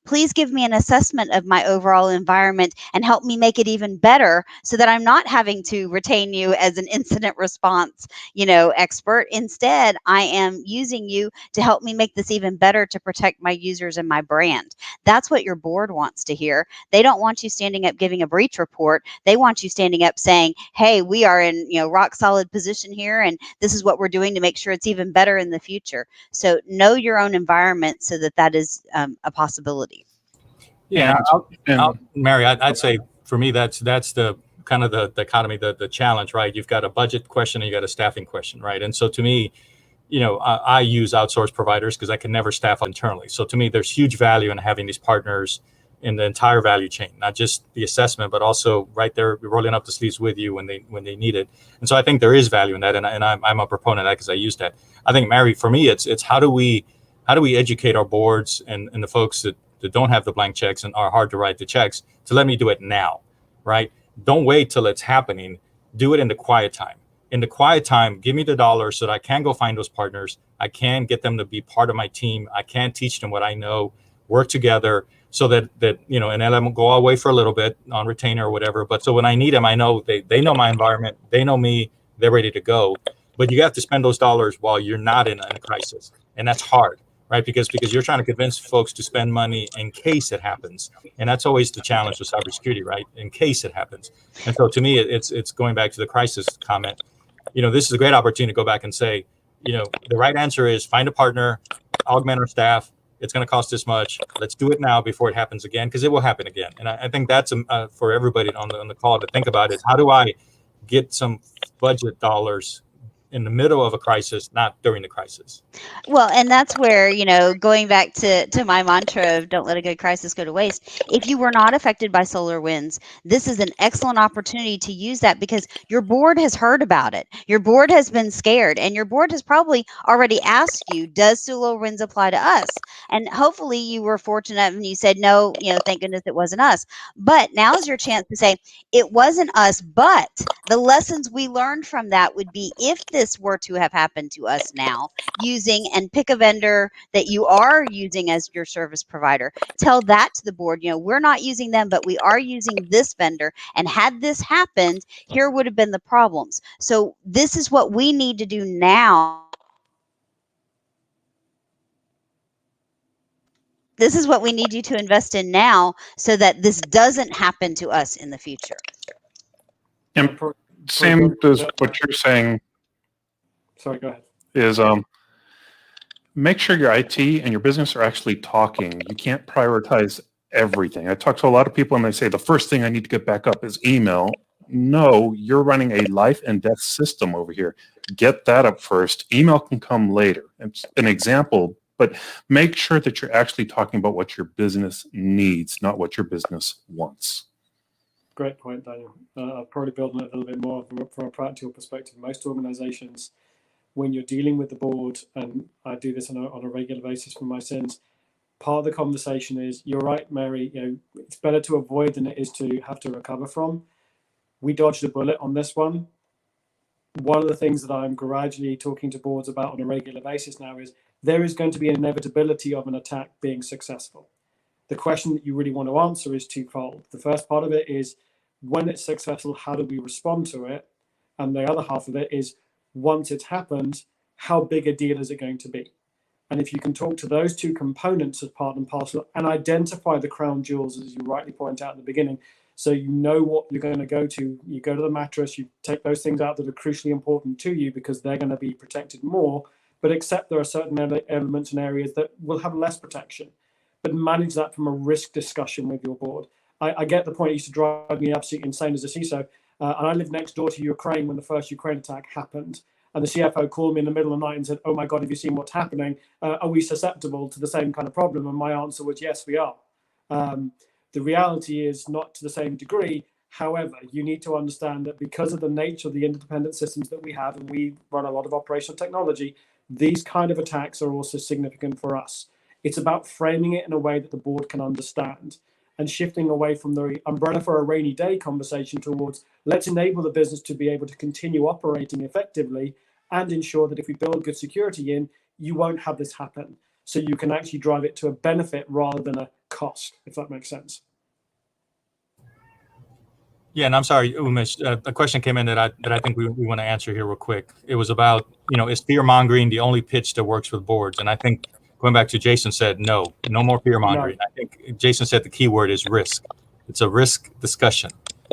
please give me an assessment of my overall environment and help me make it even better so that I'm not having to retain you as an incident response, expert. Instead, I am using you to help me make this even better to protect my users and my brand. That's what your board wants to hear. They don't want you standing up giving a breach report. They want you standing up saying, hey, we are in rock solid position here, and this is what we're doing to make sure it's even better in the future. So know your own environment so that is a possibility. Yeah, Mary, I'd say for me that's the kind of the dichotomy, the challenge, right? You've got a budget question and you got a staffing question, right? And so to me, I use outsourced providers because I can never staff internally. So to me, there's huge value in having these partners in the entire value chain, not just the assessment, but also right there rolling up the sleeves with you when they need it. And so I think there is value in that, and I'm a proponent of that because I use that. I think, Mary, for me, it's how do we educate our boards and the folks that don't have the blank checks and are hard to write the checks to let me do it now, right? Don't wait till it's happening. Do it in the quiet time. In the quiet time, give me the dollars so that I can go find those partners. I can get them to be part of my team. I can teach them what I know, work together so that and let them go away for a little bit on retainer or whatever. But so when I need them, I know they know my environment. They know me. They're ready to go. But you have to spend those dollars while you're not in a crisis. And that's hard, right? Because you're trying to convince folks to spend money in case it happens. And that's always the challenge with cybersecurity, right? In case it happens. And so to me, it's going back to the crisis comment. This is a great opportunity to go back and say, the right answer is find a partner, augment our staff. It's going to cost this much. Let's do it now before it happens again, because it will happen again. And I think that's for everybody on the call to think about is how do I get some budget dollars in the middle of a crisis, not during the crisis. Well, and that's where, going back to my mantra of don't let a good crisis go to waste. If you were not affected by SolarWinds, this is an excellent opportunity to use that because your board has heard about it. Your board has been scared, and your board has probably already asked you, does SolarWinds apply to us? And hopefully you were fortunate and you said, no, thank goodness it wasn't us. But now's your chance to say, it wasn't us, but the lessons we learned from that would be if this were to have happened to us now, using and pick a vendor that you are using as your service provider. Tell that to the board. We're not using them, but we are using this vendor. And had this happened, here would have been the problems. So this is what we need to do now. This is what we need you to invest in now so that this doesn't happen to us in the future. And same as what you're saying. Sorry, go ahead. Is make sure your IT and your business are actually talking. You can't prioritize everything. I talk to a lot of people and they say the first thing I need to get back up is email. No, you're running a life and death system over here. Get that up first. Email can come later. It's an example, but make sure that you're actually talking about what your business needs, not what your business wants. Great point, Daniel. I'll probably build on it a little bit more from a practical perspective. Most organizations, when you're dealing with the board, and I do this on a regular basis for my sins, part of the conversation is, you're right, Mary, it's better to avoid than it is to have to recover from. We dodged a bullet on this one. One of the things that I'm gradually talking to boards about on a regular basis now is there is going to be an inevitability of an attack being successful. The question that you really want to answer is twofold. The first part of it is, when it's successful, how do we respond to it? And the other half of it is, once it's happened, how big a deal is it going to be? And if you can talk to those two components as part and parcel and identify the crown jewels, as you rightly point out at the beginning, so you know what you're going to go to, you go to the mattress, you take those things out that are crucially important to you because they're going to be protected more, but accept there are certain elements and areas that will have less protection, but manage that from a risk discussion with your board. I get the point. It used to drive me absolutely insane as a CISO. And I lived next door to Ukraine when the first Ukraine attack happened. And the CFO called me in the middle of the night and said, "Oh my God, have you seen what's happening? Are we susceptible to the same kind of problem?" And my answer was, yes, we are. The reality is not to the same degree. However, you need to understand that because of the nature of the interdependent systems that we have, and we run a lot of operational technology, these kind of attacks are also significant for us. It's about framing it in a way that the board can understand and shifting away from the umbrella for a rainy day conversation towards, let's enable the business to be able to continue operating effectively and ensure that if we build good security in, you won't have this happen. So you can actually drive it to a benefit rather than a cost, if that makes sense. Yeah, and I'm sorry, Umesh, a question came in that I think we want to answer here real quick. It was about, is fear-mongering the only pitch that works with boards? And I think, going back to Jason said, no more fear-mongering. No. I think Jason said the key word is risk. It's a risk discussion.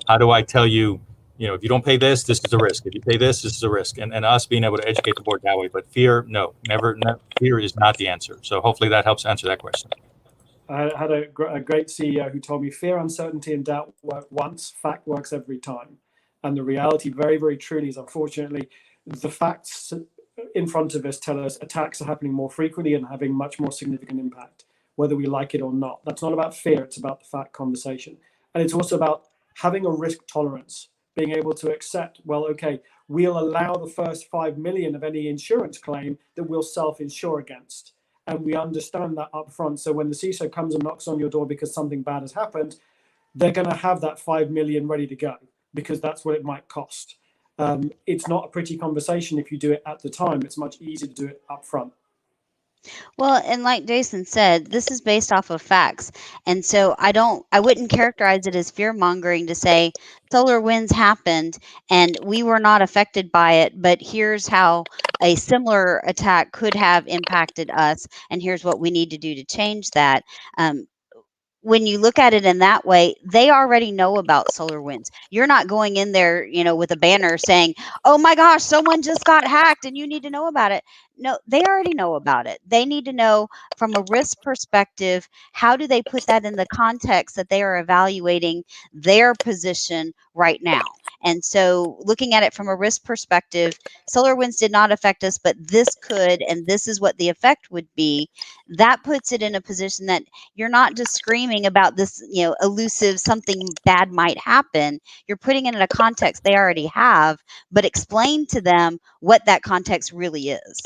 How do I tell you, if you don't pay this, this is a risk. If you pay this is a risk. And us being able to educate the board that way. But fear, no, never, fear is not the answer. So hopefully that helps answer that question. I had a great CEO who told me, fear, uncertainty, and doubt work once, fact works every time. And the reality, very, very truly, is unfortunately, the facts in front of us tell us attacks are happening more frequently and having much more significant impact, whether we like it or not. That's not about fear, it's about the fact conversation. And it's also about having a risk tolerance, being able to accept, well, okay, we'll allow the first 5 million of any insurance claim that we'll self-insure against. And we understand that up front. So when the CISO comes and knocks on your door because something bad has happened, they're going to have that 5 million ready to go because that's what it might cost. It's not a pretty conversation if you do it at the time. It's much easier to do it up front. Well, and like Jason said, this is based off of facts. And so I wouldn't characterize it as fear mongering to say SolarWinds happened and we were not affected by it, but here's how a similar attack could have impacted us. And here's what we need to do to change that. When you look at it in that way, they already know about SolarWinds. You're not going in there, with a banner saying, "Oh my gosh, someone just got hacked and you need to know about it." No, they already know about it. They need to know from a risk perspective, how do they put that in the context that they are evaluating their position right now? And so looking at it from a risk perspective, SolarWinds did not affect us, but this could, and this is what the effect would be. That puts it in a position that you're not just screaming about this, elusive something bad might happen. You're putting it in a context they already have, but explain to them what that context really is.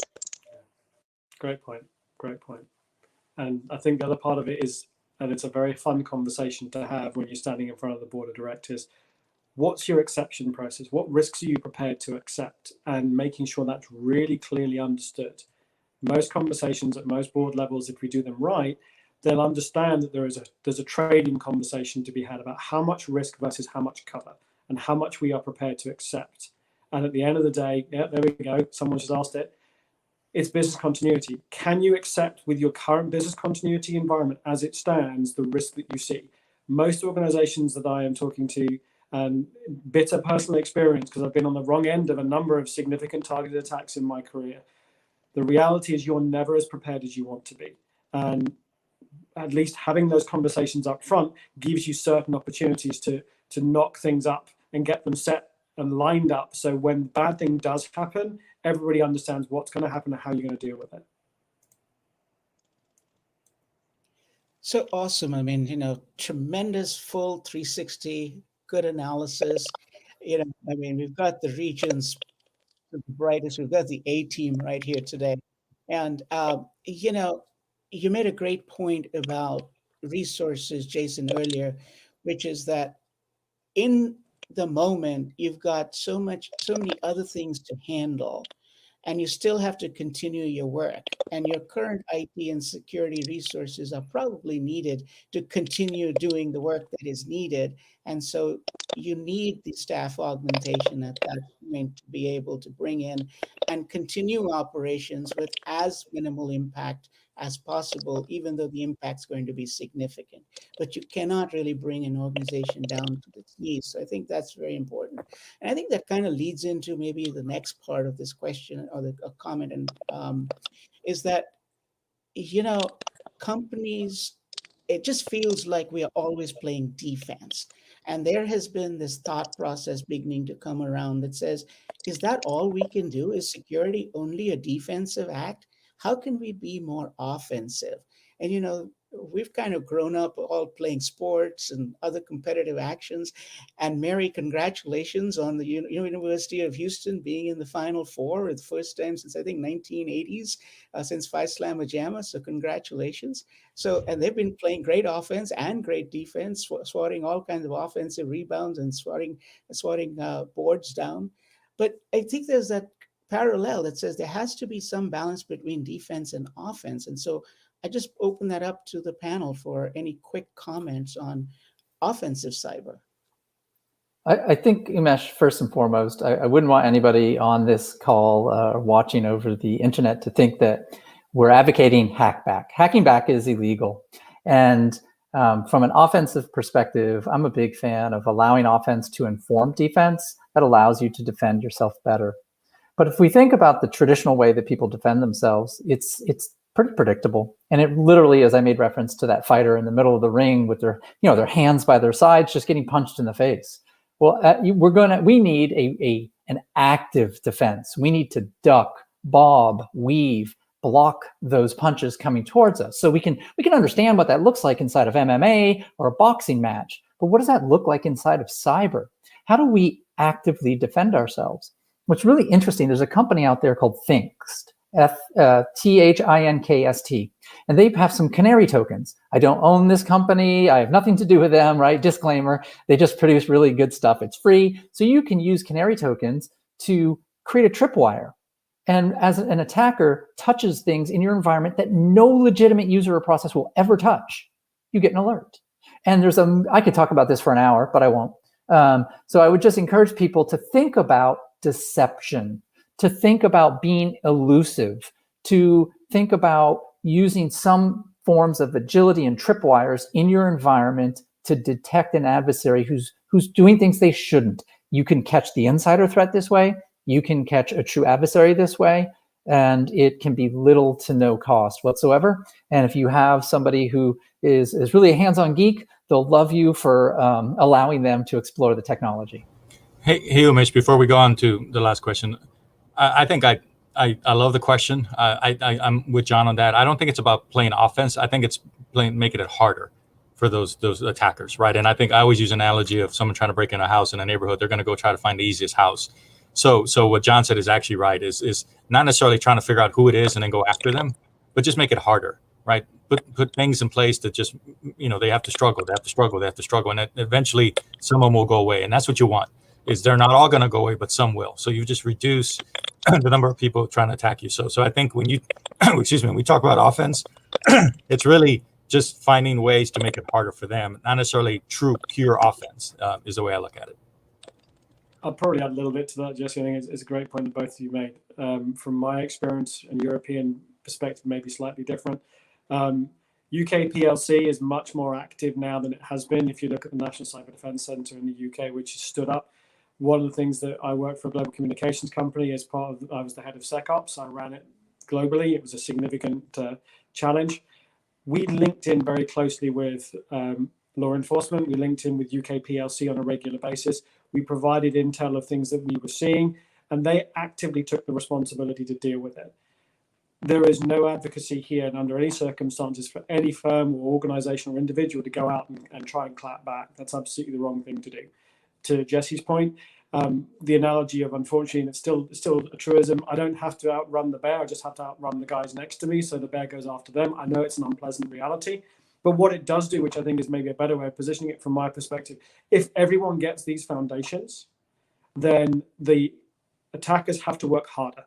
Great point. Great point. And I think the other part of it is, and it's a very fun conversation to have when you're standing in front of the board of directors, what's your exception process? What risks are you prepared to accept? And making sure that's really clearly understood. Most conversations at most board levels, if we do them right, they'll understand that there's a trading conversation to be had about how much risk versus how much cover and how much we are prepared to accept. And at the end of the day, yeah, there we go. Someone just asked it. It's business continuity. Can you accept with your current business continuity environment as it stands the risk that you see? Most organizations that I am talking to, and bitter personal experience because I've been on the wrong end of a number of significant targeted attacks in my career. The reality is you're never as prepared as you want to be. And at least having those conversations up front gives you certain opportunities to knock things up and get them set and lined up. So when the bad thing does happen, everybody understands what's going to happen and how you're going to deal with it. So awesome. I mean, tremendous full 360, good analysis. We've got the regions, the brightest, we've got the A team right here today. And, you made a great point about resources, Jason, earlier, which is that in the moment, you've got so many other things to handle, and you still have to continue your work. And your current IT and security resources are probably needed to continue doing the work that is needed. And so you need the staff augmentation at that point to be able to bring in and continue operations with as minimal impact as possible, even though the impact's going to be significant. But you cannot really bring an organization down to its knees. So I think that's very important. And I think that kind of leads into maybe the next part of this question or a comment, and is that, you know, companies, it just feels like we are always playing defense. And there has been this thought process beginning to come around that says, is that all we can do? Is security only a defensive act? How can we be more offensive? And, you know, we've kind of grown up all playing sports and other competitive actions. And Mary, congratulations on the University of Houston being in the Final Four. It's the first time since I think 1980s, since Phi Slamma Jamma. So congratulations. So, and they've been playing great offense and great defense, swatting all kinds of offensive rebounds and swatting boards down. But I think there's that parallel that says there has to be some balance between defense and offense. And so I just open that up to the panel for any quick comments on offensive cyber. I think, Umesh, first and foremost, I wouldn't want anybody on this call watching over the internet to think that we're advocating hackback. Hacking back is illegal. And from an offensive perspective, I'm a big fan of allowing offense to inform defense. That allows you to defend yourself better. But if we think about the traditional way that people defend themselves, it's pretty predictable. And it literally, as I made reference to that fighter in the middle of the ring with their, their hands by their sides, just getting punched in the face. Well, we need an active defense. We need to duck, bob, weave, block those punches coming towards us. So we can understand what that looks like inside of MMA or a boxing match. But what does that look like inside of cyber? How do we actively defend ourselves? What's really interesting, there's a company out there called Thinkst, Thinkst, and they have some canary tokens. I don't own this company. I have nothing to do with them, right? Disclaimer. They just produce really good stuff. It's free. So you can use canary tokens to create a tripwire. And as an attacker touches things in your environment that no legitimate user or process will ever touch, you get an alert. And I could talk about this for an hour, but I won't. So I would just encourage people to think about deception, to think about being elusive, to think about using some forms of agility and tripwires in your environment to detect an adversary who's doing things they shouldn't. You can catch the insider threat this way. You can catch a true adversary this way, and it can be little to no cost whatsoever. And if you have somebody who is really a hands-on geek, they'll love you for allowing them to explore the technology. Hey, Umesh, before we go on to the last question, I think I love the question. I'm with John on that. I don't think it's about playing offense. I think it's making it harder for those attackers, right? And I think I always use an analogy of someone trying to break in a house in a neighborhood. They're going to go try to find the easiest house. So what John said is actually right. Is not necessarily trying to figure out who it is and then go after them, but just make it harder, right? Put things in place that just, they have to struggle. They have to struggle. They have to struggle, and eventually some of them will go away. And that's what you want. Is they're not all going to go away, but some will. So you just reduce the number of people trying to attack you. So I think when you, when we talk about offense, it's really just finding ways to make it harder for them, not necessarily true pure offense is the way I look at it. I'll probably add a little bit to that, Jesse. I think it's a great point that both of you made. From my experience and European perspective, maybe slightly different. UK PLC is much more active now than it has been. If you look at the National Cyber Defence Centre in the UK, which is stood up. One of the things that I worked for a global communications company as I was the head of SecOps. I ran it globally. It was a significant challenge. We linked in very closely with law enforcement. We linked in with UK PLC on a regular basis. We provided intel of things that we were seeing, and they actively took the responsibility to deal with it. There is no advocacy here, and under any circumstances, for any firm or organization or individual to go out and try and clap back. That's absolutely the wrong thing to do. To Jesse's point, the analogy of, unfortunately, and it's still a truism, I don't have to outrun the bear, I just have to outrun the guys next to me, so the bear goes after them. I know it's an unpleasant reality, but what it does do, which I think is maybe a better way of positioning it from my perspective, if everyone gets these foundations, then the attackers have to work harder.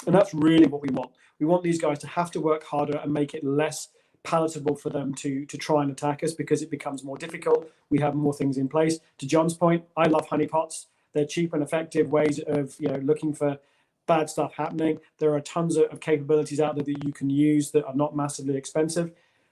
And that's really what we want. We want these guys to have to work harder and make it less palatable for them to try and attack us, because it becomes more difficult. We have more things in place. To John's point, I love honeypots. They're cheap and effective ways of looking for bad stuff happening. There are tons of capabilities out there that you can use that are not massively expensive.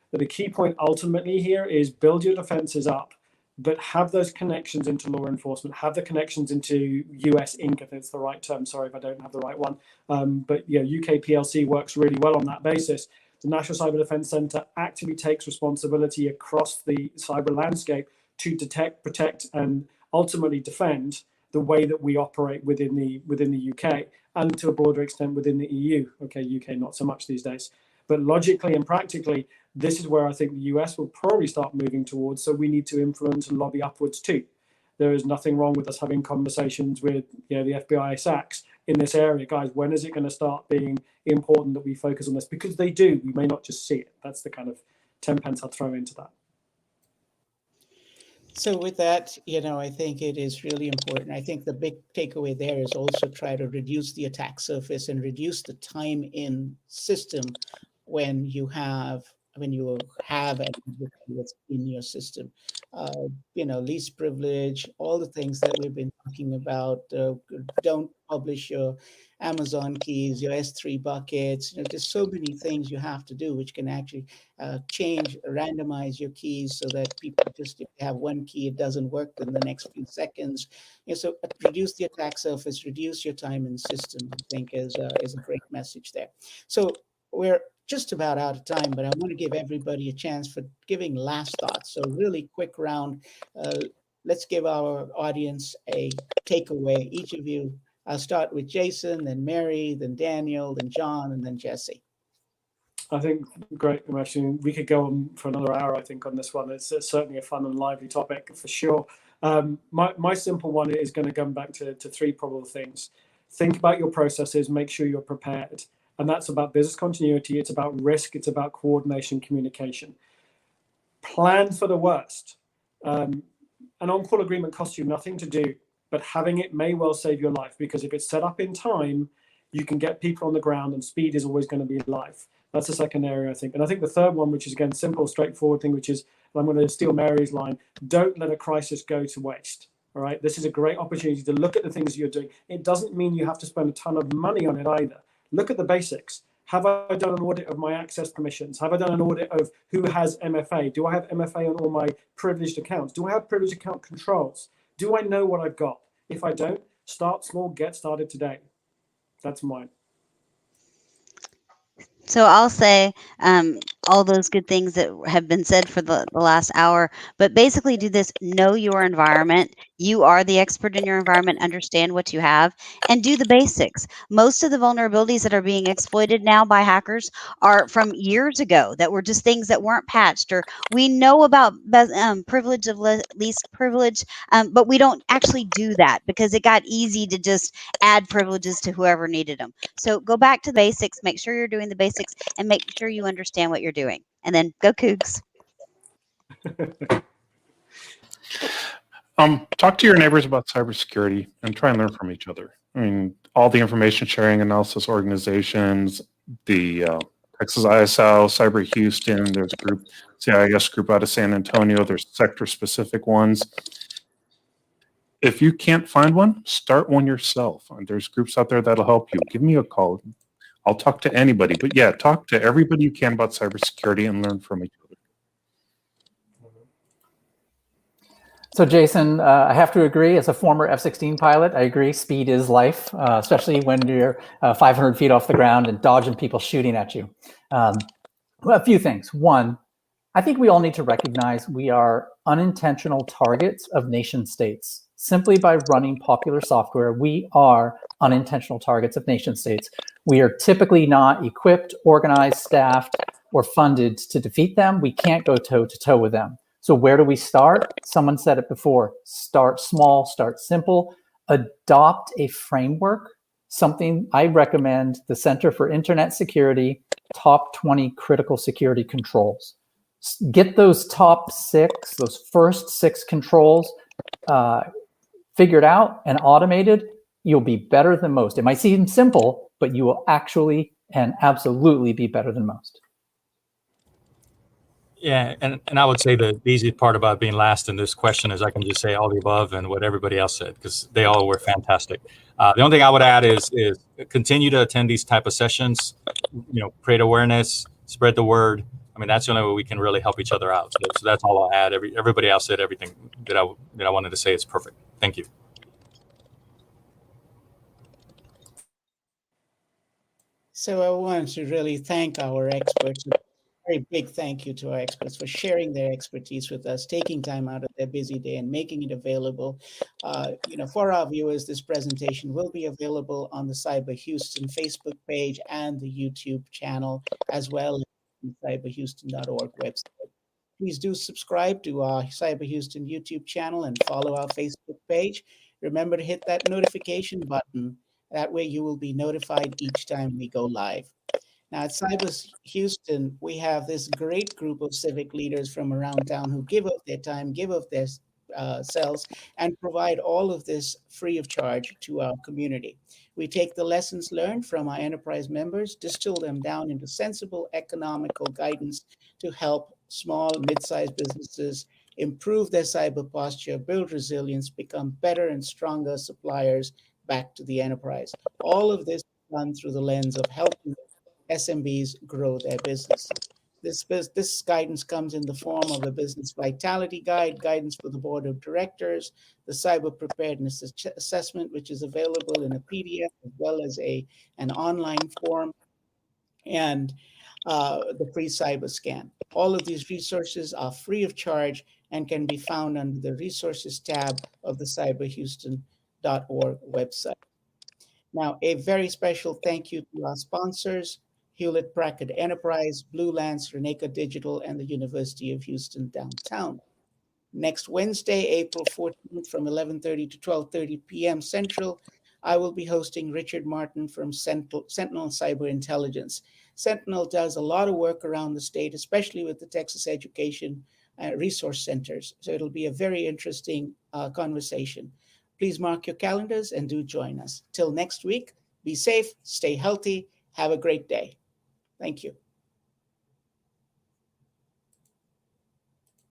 But the key point ultimately here is build your defenses up, but have those connections into law enforcement, have the connections into US Inc., I think it's the right term, sorry if I don't have the right one. But UK PLC works really well on that basis. The National Cyber Defense Center actively takes responsibility across the cyber landscape to detect, protect, and ultimately defend the way that we operate within the UK, and to a broader extent within the EU. Okay, UK not so much these days. But logically and practically, this is where I think the US will probably start moving towards, so we need to influence and lobby upwards too. There is nothing wrong with us having conversations with the FBI SACs in this area. Guys, when is it going to start being important that we focus on this? Because they do, we may not just see it. That's the kind of 10 pence I'll throw into that. So with that, I think it is really important. I think the big takeaway there is also try to reduce the attack surface and reduce the time in system when you have everything that's in your system. Least privilege, all the things that we've been talking about. Don't publish your Amazon keys, your S3 buckets. There's so many things you have to do, which can actually randomize your keys so that people just, if they have one key, it doesn't work in the next few seconds. So reduce the attack surface, reduce your time in system, I think is a great message there. So we're just about out of time, but I want to give everybody a chance for giving last thoughts. So really quick round. Let's give our audience a takeaway. Each of you, I'll start with Jason, then Mary, then Daniel, then John, and then Jesse. I think great. Actually, we could go on for another hour, I think, on this one. It's certainly a fun and lively topic for sure. My simple one is going to come back to three probable things. Think about your processes, make sure you're prepared. And that's about business continuity, it's about risk, it's about coordination, communication. Plan for the worst. An on-call agreement costs you nothing to do, but having it may well save your life, because if it's set up in time, you can get people on the ground, and speed is always going to be life. That's the second area, I think. And I think the third one, which is, again, simple, straightforward thing, which is, I'm going to steal Mary's line, don't let a crisis go to waste. All right, this is a great opportunity to look at the things you're doing. It doesn't mean you have to spend a ton of money on it either. Look at the basics. Have I done an audit of my access permissions? Have I done an audit of who has MFA? Do I have MFA on all my privileged accounts? Do I have privileged account controls? Do I know what I've got? If I don't, start small, get started today. That's mine. So I'll say all those good things that have been said for the last hour, but basically do this: know your environment. You are the expert in your environment, understand what you have, and do the basics. Most of the vulnerabilities that are being exploited now by hackers are from years ago that were just things that weren't patched, or we know about privilege of least privilege, but we don't actually do that because it got easy to just add privileges to whoever needed them. So go back to the basics, make sure you're doing the basics, and make sure you understand what you're doing. And then go Cougs. Talk to your neighbors about cybersecurity and try and learn from each other. I mean, all the information sharing analysis organizations, the Texas ISL, Cyber Houston, there's a group, CIS group out of San Antonio, there's sector-specific ones. If you can't find one, start one yourself. There's groups out there that'll help you. Give me a call. I'll talk to anybody. But yeah, talk to everybody you can about cybersecurity and learn from each other. So Jason, I have to agree, as a former F-16 pilot, I agree, speed is life, especially when you're 500 feet off the ground and dodging people shooting at you. Well, a few things. One, I think we all need to recognize we are unintentional targets of nation states. Simply by running popular software, we are unintentional targets of nation states. We are typically not equipped, organized, staffed, or funded to defeat them. We can't go toe-to-toe with them. So where do we start? Someone said it before, start small, start simple, adopt a framework, something I recommend the Center for Internet Security, top 20 critical security controls. Get those top 6, those first 6 controls figured out and automated. You'll be better than most. It might seem simple, but you will actually and absolutely be better than most. Yeah, and I would say the easy part about being last in this question is I can just say all the above and what everybody else said, because they all were fantastic. The only thing I would add is continue to attend these type of sessions, create awareness, spread the word. I mean, that's the only way we can really help each other out. So that's all I'll add. Everybody else said everything that I wanted to say. It's perfect. Thank you. So I want to really thank our experts. A very big thank you to our experts for sharing their expertise with us, taking time out of their busy day and making it available. For our viewers, this presentation will be available on the Cyber Houston Facebook page and the YouTube channel, as well as the cyberhouston.org website. Please do subscribe to our Cyber Houston YouTube channel and follow our Facebook page. Remember to hit that notification button. That way you will be notified each time we go live. Now at Cyber Houston, we have this great group of civic leaders from around town who give of their time, give of their selves, and provide all of this free of charge to our community. We take the lessons learned from our enterprise members, distill them down into sensible economical guidance to help small, mid-sized businesses improve their cyber posture, build resilience, become better and stronger suppliers back to the enterprise. All of this done through the lens of helping SMBs grow their business. This guidance comes in the form of a business vitality guide, guidance for the board of directors, the cyber preparedness assessment, which is available in a PDF as well as an online form, and the free cyber scan. All of these resources are free of charge and can be found under the resources tab of the cyberhouston.org website. Now, a very special thank you to our sponsors, Hewlett Packard Enterprise, Blue Lance, Reneka Digital, and the University of Houston downtown. Next Wednesday, April 14th from 11:30 to 12:30 p.m. Central, I will be hosting Richard Martin from Sentinel Cyber Intelligence. Sentinel does a lot of work around the state, especially with the Texas Education Resource Centers. So it'll be a very interesting conversation. Please mark your calendars and do join us. Till next week, be safe, stay healthy, have a great day. Thank you.